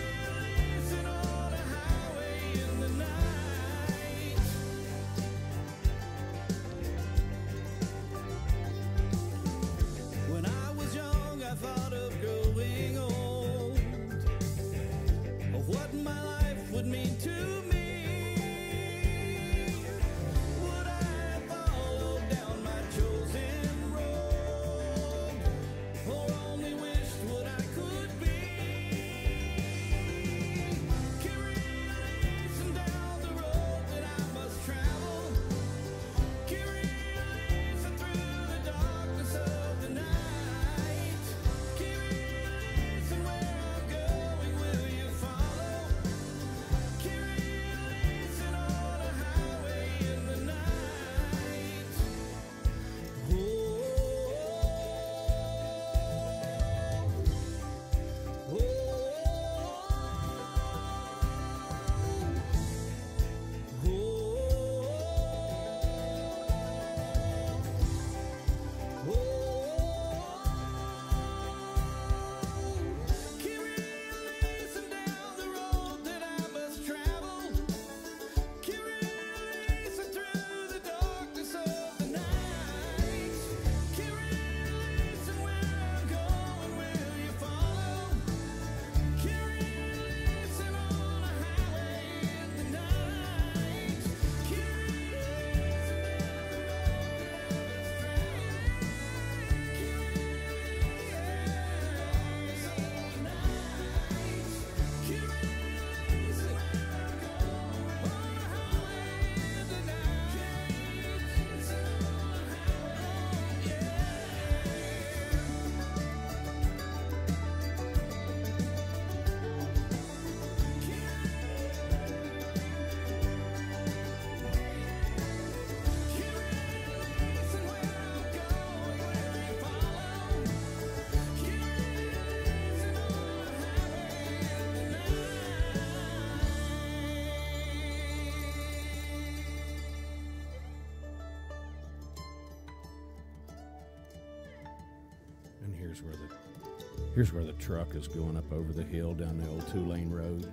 Here's where the truck is going up over the hill down the old 2-lane road.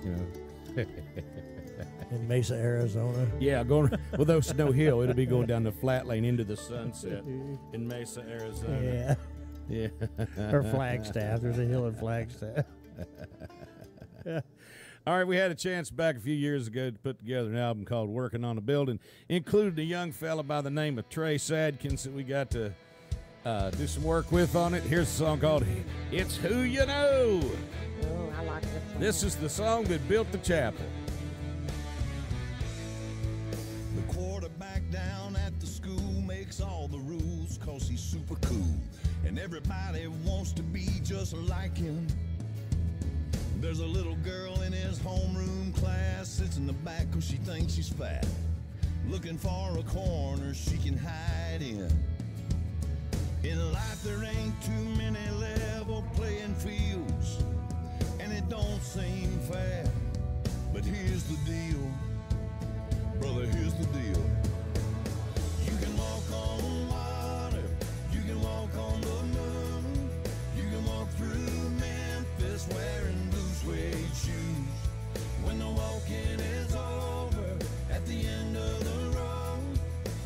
You know. In Mesa, Arizona. Yeah, going well. There's no hill. It'll be going down the flat lane into the sunset in Mesa, Arizona. Yeah. Yeah. Or Flagstaff. There's a hill in Flagstaff. All right, we had a chance back a few years ago to put together an album called Working on a Building, including a young fella by the name of Trey Sadkins that we got to do some work with on it. Here's a song called It's Who You Know. Oh, I like this song. This is the song that built the chapel. The quarterback down at the school makes all the rules 'cause he's super cool. And everybody wants to be just like him. There's a little girl in his homeroom class, sits in the back 'cause she thinks she's fat, looking for a corner she can hide in. In life there ain't too many level playing fields, and it don't seem fair. But here's the deal, brother, here's the deal. You can walk on water, you can walk on the moon, you can walk through Memphis wearing blue suede shoes. When the walking is over, at the end of the road,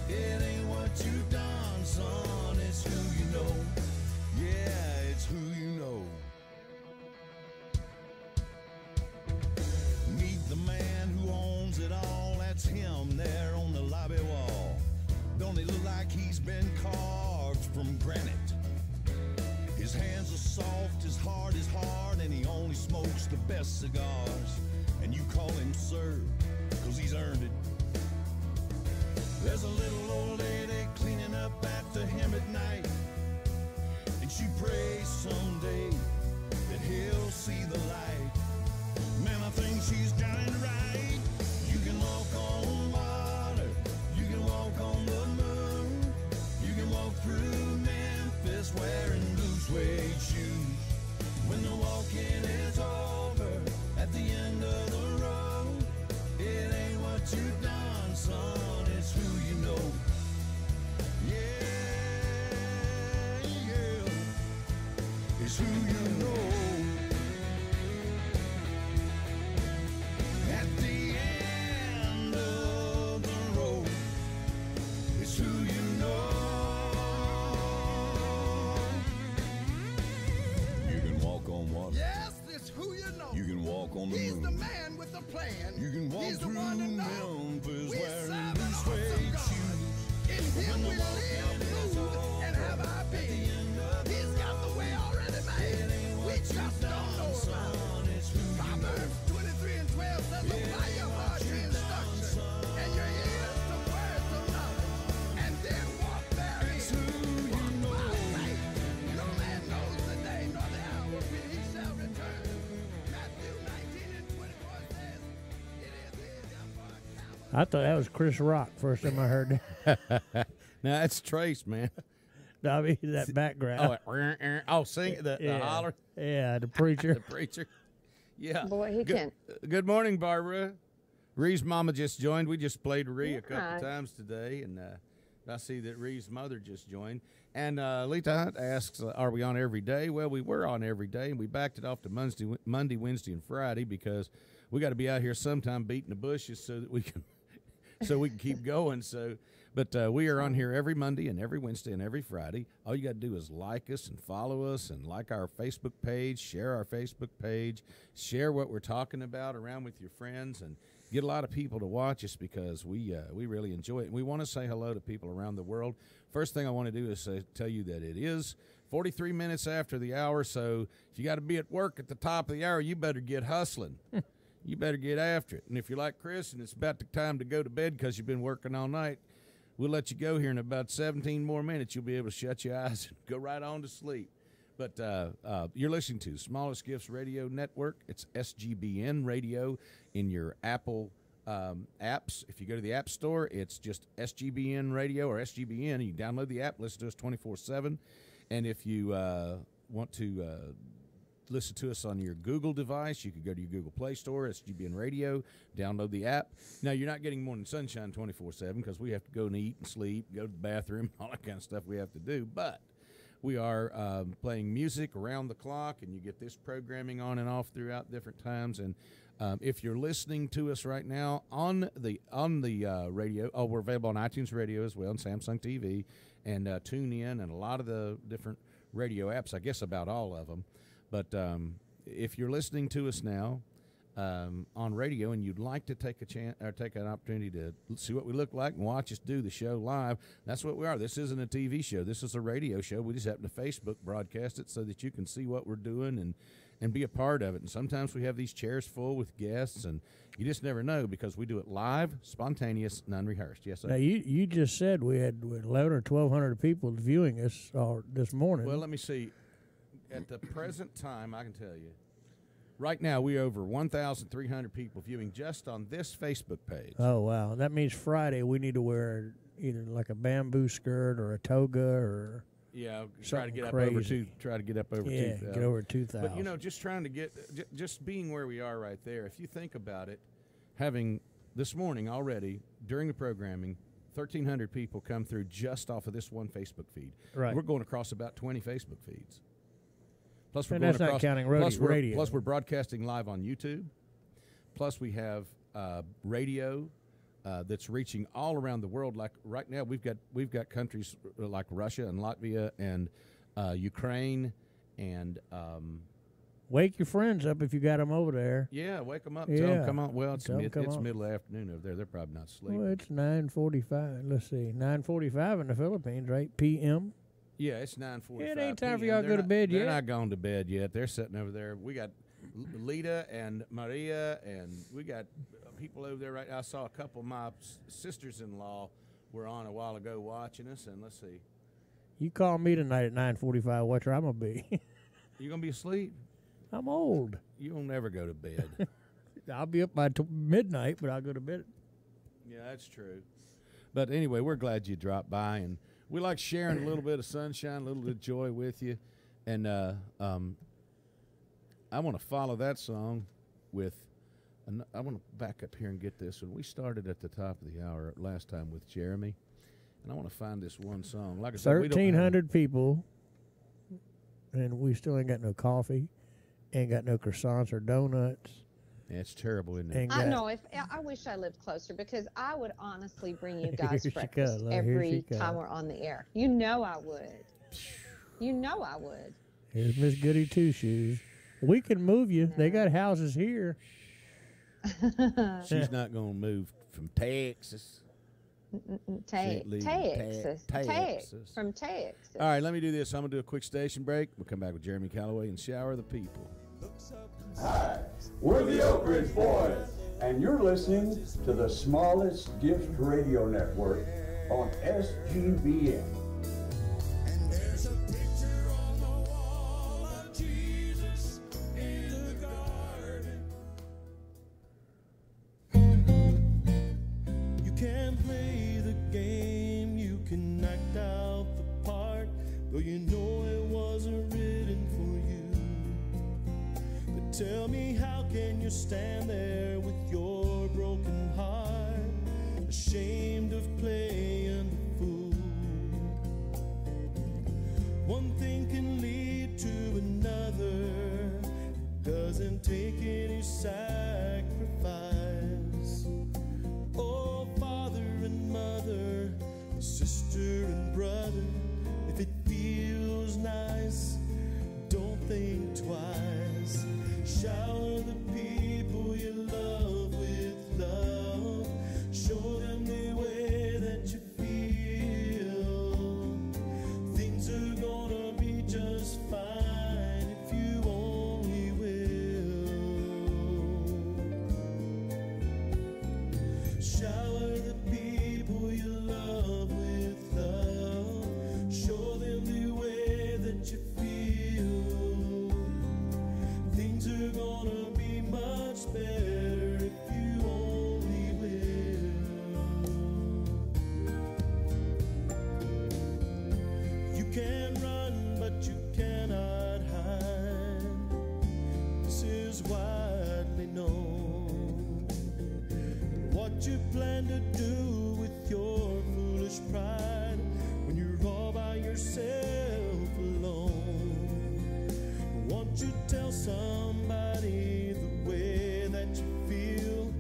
it ain't what you've done, son, it's who you know. Yeah, it's who you know. Meet the man who owns it all, that's him there on the lobby wall. Don't he look like he's been carved from granite? His hands are soft, his heart is hard, and he only smokes the best cigars. And you call him sir, 'cause he's earned it. There's a little old lady cleaning up after him at night, and she prays someday that he'll see the light. Man, I think she's got it right. You can walk on water, you can walk on the moon, you can walk through Memphis wearing blue suede shoes. When the walking is over, at the end of the road, it ain't what you've done, son, it's who you know. Yeah, yeah, it's who you know. At the end of the road, it's who you know. You can walk on water. Yes, it's who you know. You can walk on the He's moon. the man with the plan. You can walk He's the through one to know. Memphis We wearing serve blue an suede awesome God. shoes. In him we live, move, and have our being. He's got the way already made. We just don't know about it. Proverbs 23:12 says, apply your heart to instruction, and your ears to words of knowledge, and then walk therein. Walk by faith. No man knows the day nor the hour when he shall return. Matthew 19:24 says, it is easier for a camel. I thought that was Chris Rock first time I heard that. Now that's Trace, man. I mean, that background. Sing the holler. Yeah, the preacher. The preacher. Yeah. Boy, he good, can. Good morning, Barbara. Ree's mama just joined. We just played Ree a couple Yeah. times today, and I see that Ree's mother just joined. And Lita Hunt asks, are we on every day? Well, we were on every day, and we backed it off to Monday, Wednesday, and Friday because we got to be out here sometime beating the bushes so that we can keep going. But we are on here every Monday and every Wednesday and every Friday. All you got to do is like us and follow us and like our Facebook page, share our Facebook page, share what we're talking about around with your friends, and get a lot of people to watch us because we really enjoy it. And we want to say hello to people around the world. First thing I want to do is tell you that it is 43 minutes after the hour, so if you got to be at work at the top of the hour, you better get hustling. You better get after it. And if you're like Chris and it's about the time to go to bed because you've been working all night, we'll let you go here in about 17 more minutes. You'll be able to shut your eyes and go right on to sleep. But you're listening to Smallest Gifts Radio Network. It's SGBN Radio in your Apple apps. If you go to the App Store, it's just SGBN Radio or SGBN. You can download the app, listen to us 24/7. And if you want to listen to us on your Google device. You could go to your Google Play Store, SGBN Radio, download the app. Now, you're not getting Morning Sunshine 24/7 because we have to go and eat and sleep, go to the bathroom, all that kind of stuff we have to do. But we are playing music around the clock, and you get this programming on and off throughout different times. And if you're listening to us right now on the radio, we're available on iTunes Radio as well, and Samsung TV, and TuneIn, and a lot of the different radio apps. I guess about all of them. But if you're listening to us now on radio and you'd like to take a chance or take an opportunity to see what we look like and watch us do the show live, that's what we are. This isn't a TV show. This is a radio show. We just happen to Facebook broadcast it so that you can see what we're doing and be a part of it. And sometimes we have these chairs full with guests, and you just never know because we do it live, spontaneous, and unrehearsed. Yes, sir. Now, you just said we had 11 or 1,200 people viewing us this morning. Well, let me see. At the present time, I can tell you, right now we're over 1,300 people viewing just on this Facebook page. Oh, wow. That means Friday we need to wear either like a bamboo skirt or a toga or try to get crazy. up over 2,000. Yeah, get over 2,000. But, you know, just trying to get, just being where we are right there, if you think about it, having this morning already, during the programming, 1,300 people come through just off of this one Facebook feed. Right. We're going across about 20 Facebook feeds. Plus, we're and going that's across, not counting radio. Plus, we're broadcasting live on YouTube. Plus, we have radio that's reaching all around the world. Like right now, we've got countries like Russia and Latvia and Ukraine and. Wake your friends up if you got them over there. Yeah, wake them up. Yeah. Tell them come on. Well, it's middle of the afternoon over there. They're probably not sleeping. Well, it's 9:45. Let's see, 9:45 in the Philippines, right? PM. Yeah, it's 9:45. It ain't time for PM. y'all to go to bed yet. They're not gone to bed yet. They're sitting over there. We got Lita and Maria, and we got people over there right now. I saw a couple of my sisters-in-law were on a while ago watching us, and let's see. You call me tonight at 9:45. What I'm gonna be? You gonna be asleep? I'm old. You will never go to bed. I'll be up by midnight, but I'll go to bed. Yeah, that's true. But anyway, we're glad you dropped by, and we like sharing a little bit of sunshine, a little bit of joy with you. And I want to follow that song with I want to back up here and get this one. We started at the top of the hour last time with Jeremy, and I want to find this one song. Like I said, 1,300 people, and we still ain't got no coffee, ain't got no croissants or donuts. Yeah, it's terrible, isn't it? I know. I wish I lived closer because I would honestly bring you guys breakfast every time we're on the air. You know I would. You know I would. Here's Miss Goody Two Shoes. We can move you. No. They got houses here. She's not going to move from Texas. Texas. From Texas. All right, let me do this. I'm going to do a quick station break. We'll come back with Jeremy Calloway and shower the people. Hi, we're the Oak Ridge Boys, and you're listening to the smallest gift radio network on SGBN. And there's a picture on the wall of Jesus in the garden. You can play the game, you can act out the part, though you know it wasn't written for you. But tell me, how can you stand there with your broken heart, ashamed of playing the fool? One thing can lead to another, it doesn't take any sacrifice. Oh, father and mother, sister and brother, if it feels nice, don't think twice. Shower the people you love with love. Show them the way that you feel. Things are gonna be just fine if you only will. Shower the people you love with love. Show them the way that you feel. Things are gonna be much better if you only will. You can run, but you cannot hide. is widely known. What you plan to do with your foolish pride when you're all by yourself alone? Won't you tell somebody the way that you feel?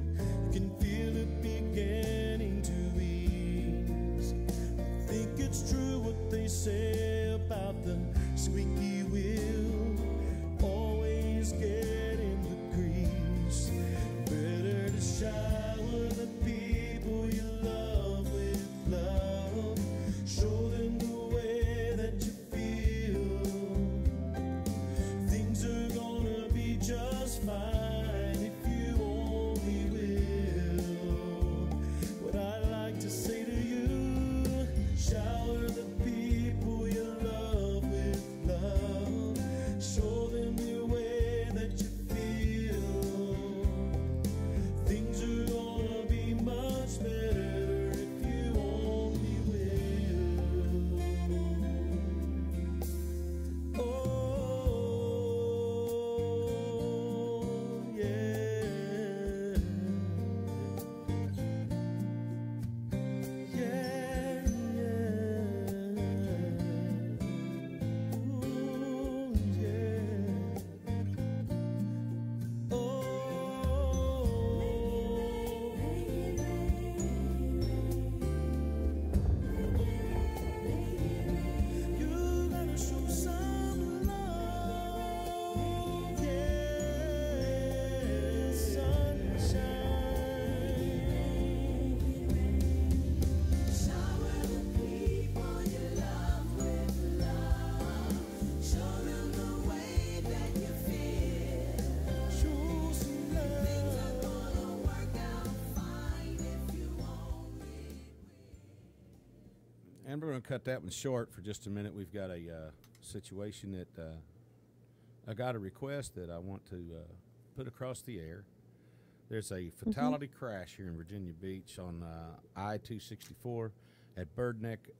You can feel it beginning to ease. I think it's true what they say about the squeaky wheel always get in the grease. Better to shower the people you love with love. Show them the way that you feel. Things are gonna be just fine if you only will. What I like to say to you, shower the people you love with love. Show them the way that you feel. Things are gonna be much better if you only will. Oh, yeah. Yeah, yeah. Ooh, yeah. You gotta show some love, yeah, sunshine. Shower the people you love with love. Show them the way that you feel. Show some love. Things are gonna work out fine if you only And we're going to cut that one short for just a minute. We've got a situation that I got a request that I want to put across the air. There's a fatality crash here in Virginia Beach on I-264 at Bird Neck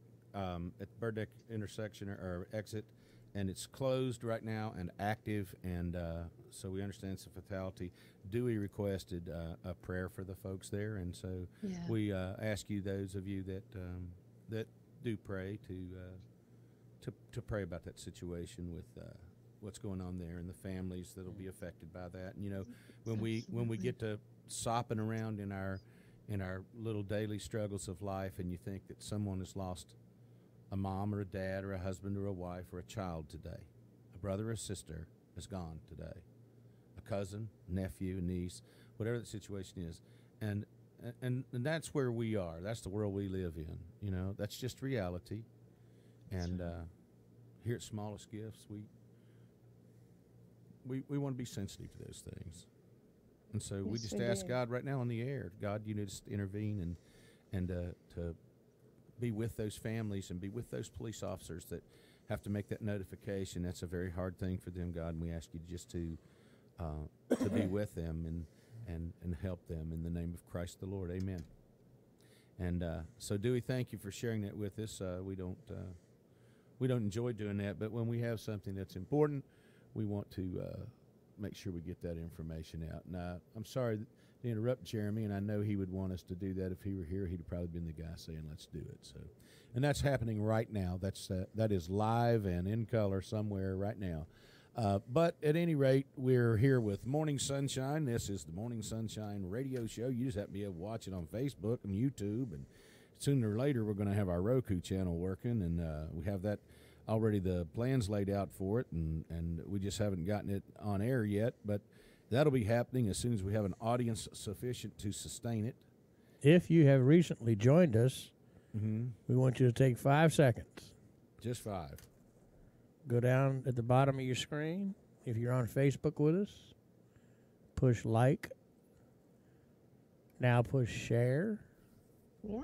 intersection or exit, and it's closed right now and active, and so we understand it's a fatality. Dewey requested a prayer for the folks there, and so we ask you, those of you that that do pray, to pray about that situation with what's going on there and the families that'll be affected by that. And you know, when we get to sopping around in our little daily struggles of life, and you think that someone has lost a mom or a dad or a husband or a wife or a child today, a brother or a sister is gone today, a cousin, nephew, niece, whatever the situation is, and that's where we are. That's the world we live in. You know, that's just reality. And here at Smallest Gifts, we want to be sensitive to those things. And so we just ask God right now on the air, God, you need to intervene and to be with those families and be with those police officers that have to make that notification. That's a very hard thing for them, God, and we ask you just to be with them and help them in the name of Christ the Lord. Amen. And so, Dewey, thank you for sharing that with us. We don't enjoy doing that, but when we have something that's important, we want to make sure we get that information out. And I'm sorry to interrupt Jeremy, and I know he would want us to do that. If he were here, he'd have probably been the guy saying, let's do it. So, and that's happening right now. That is live and in color somewhere right now. But at any rate, we're here with Morning Sunshine. This is the Morning Sunshine radio show. You just have to be able to watch it on Facebook and YouTube, and sooner or later we're going to have our Roku channel working, and we have that already, the plans laid out for it, and we just haven't gotten it on air yet, but that'll be happening as soon as we have an audience sufficient to sustain it. If you have recently joined us, we want you to take 5 seconds. Just 5. Go down at the bottom of your screen. If you're on Facebook with us, push like. Now push share. Yeah.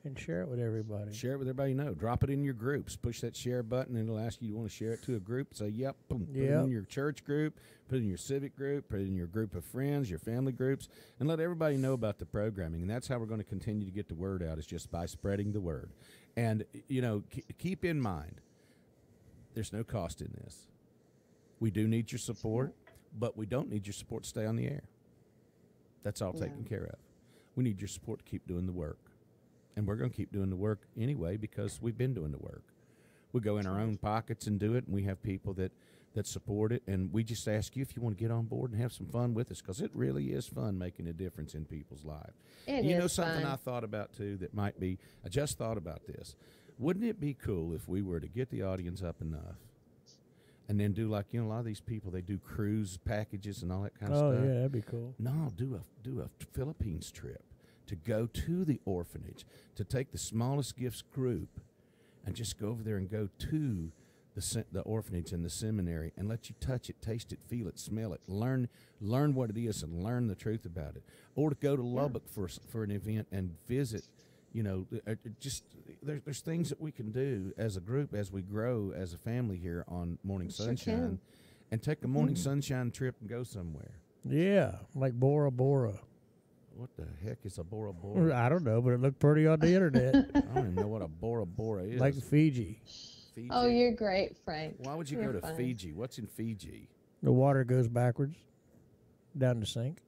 And share it with everybody. Share it with everybody you know. Drop it in your groups. Push that share button, and it'll ask you want to share it to a group. Say, yep, boom. Put it in your church group, put it in your civic group, put it in your group of friends, your family groups, and let everybody know about the programming. And that's how we're going to continue to get the word out, is just by spreading the word. And, you know, keep in mind, there's no cost in this. We do need your support, But we don't need your support to stay on the air. That's all taken care of. We need your support to keep doing the work. And we're going to keep doing the work anyway because we've been doing the work. We go in our own pockets and do it, and we have people that support it. And we just ask you if you want to get on board and have some fun with us, because it really is fun making a difference in people's lives. You know something I thought about, too, that might be – I just thought about this. Wouldn't it be cool if we were to get the audience up enough and then do, like, you know, a lot of these people, they do cruise packages and all that kind of stuff. Oh, yeah, that'd be cool. No, do a Philippines trip to go to the orphanage, to take the smallest gifts group and just go over there and go to the orphanage and the seminary and let you touch it, taste it, feel it, smell it, learn what it is and learn the truth about it. Or to go to Lubbock for an event and visit. You know, just there's things that we can do as a group as we grow as a family here on Morning Sunshine, and take a Morning Sunshine trip and go somewhere. Yeah, like Bora Bora. What the heck is a Bora Bora? I don't know, but it looked pretty on the internet. I don't even know what a Bora Bora is. Like Fiji. Fiji. Oh, you're great, Frank. Why would you go to Fiji? What's in Fiji? The water goes backwards down the sink.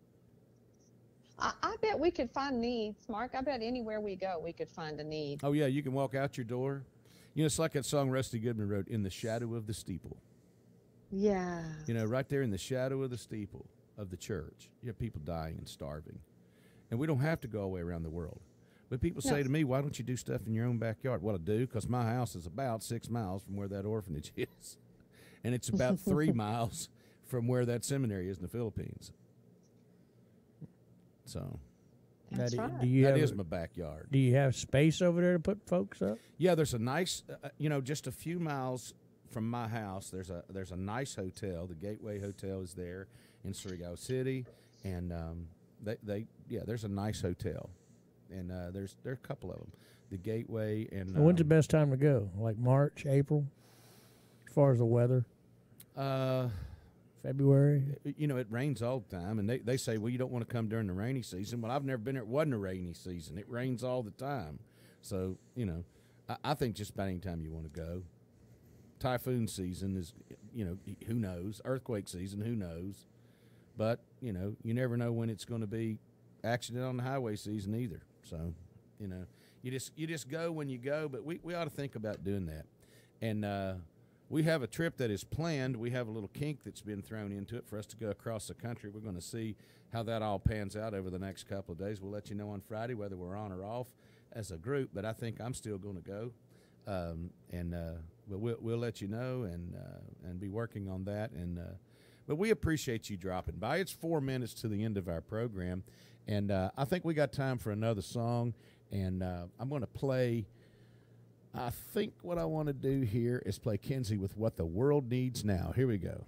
I bet we could find needs, Mark. I bet anywhere we go, we could find a need. Oh, yeah, you can walk out your door. You know, it's like that song Rusty Goodman wrote, In the Shadow of the Steeple. Yeah. You know, right there in the shadow of the steeple of the church, you have people dying and starving. And we don't have to go all the way around the world. But people say to me, why don't you do stuff in your own backyard? Well, I do, because my house is about 6 miles from where that orphanage is. And it's about 3 miles from where that seminary is in the Philippines. So That's right. that is my backyard. Do you have space over there to put folks up? Yeah, there's a nice, you know, just a few miles from my house, there's a nice hotel. The Gateway Hotel is there in Surigao City, and there's a nice hotel, and there are a couple of them. The Gateway and When's the best time to go? Like March, April, as far as the weather? February? You know, it rains all the time, and they say, well, you don't want to come during the rainy season. Well, I've never been there. It wasn't a rainy season. It rains all the time. So, you know, I think just about any time you want to go. Typhoon season is, you know, who knows? Earthquake season, who knows? But, you know, you never know when it's going to be accident on the highway season either. So, you know, you just go when you go, but we ought to think about doing that. And we have a trip that is planned. We have a little kink that's been thrown into it for us to go across the country. We're going to see how that all pans out over the next couple of days. We'll let you know on Friday whether we're on or off as a group, but I think I'm still going to go. We'll let you know and be working on that. But we appreciate you dropping by. It's 4 minutes to the end of our program, and I think we got time for another song. And I'm going to play. I think what I want to do here is play Kinsey with What the World Needs Now. Here we go.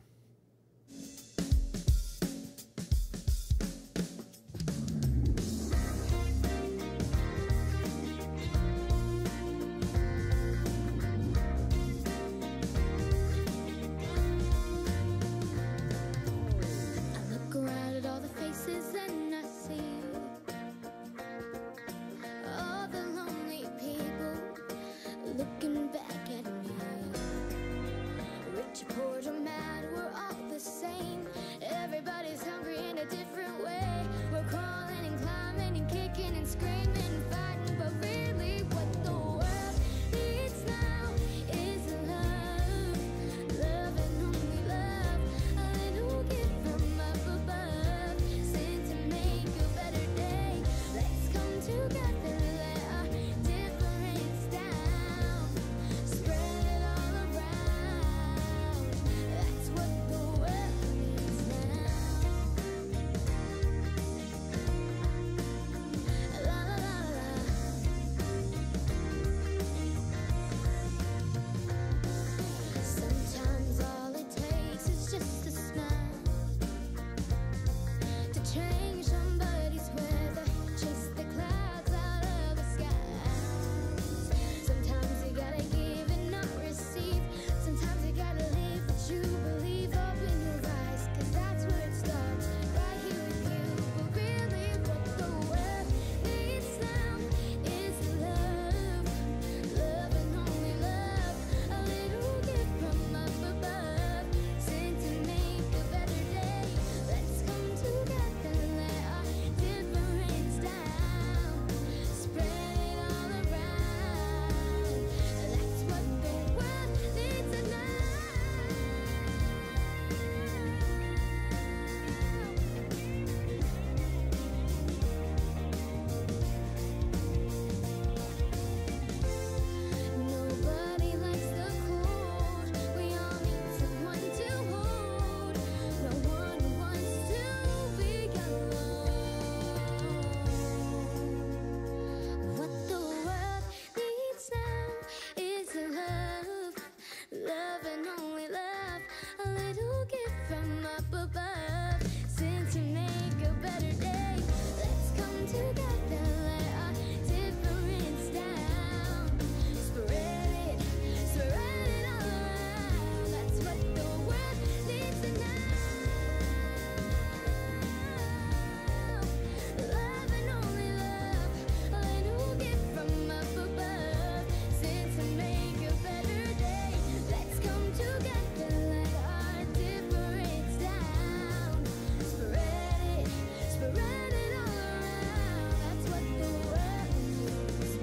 Looking back at me, rich or poor, no matter where up above, sent to make a better day. Let's come together, let our difference down. Spread it all around. That's what the world needs to know. Love and only love, a little gift from up above, sent to make a better day. Let's come together, let our difference down. Spread it all around. That's what the world needs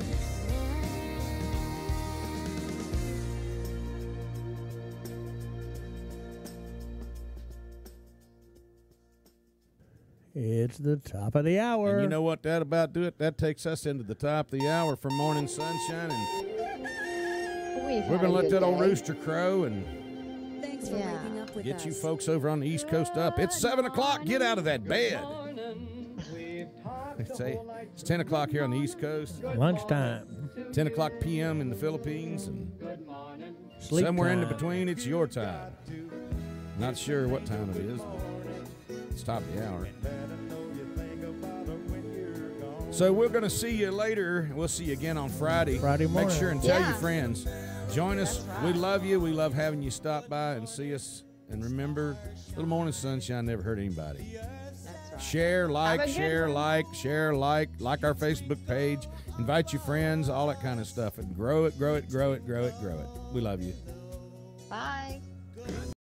It's the top of the hour. And you know what that about do it? That takes us into the top of the hour for Morning Sunshine. And we're going to let that old rooster crow and Thanks for waking up with get us. you folks over on the East Coast up. It's 7 o'clock. Get out of that bed. It's 10 o'clock here on the East Coast. Lunchtime. 10 o'clock p.m. in the Philippines. And Sleep somewhere in time. between, it's your time. Not sure what time it is, but it's top of the hour. So we're going to see you later. We'll see you again on Friday. Friday morning. Make sure and tell Yeah. your friends. Join us. We love you. We love having you stop by and see us. And remember, Little Morning Sunshine never hurt anybody. Share, like, Have a good share, one. like, share, like our Facebook page. Invite your friends, all that kind of stuff. And grow it, grow it, grow it, grow it, grow it. We love you. Bye.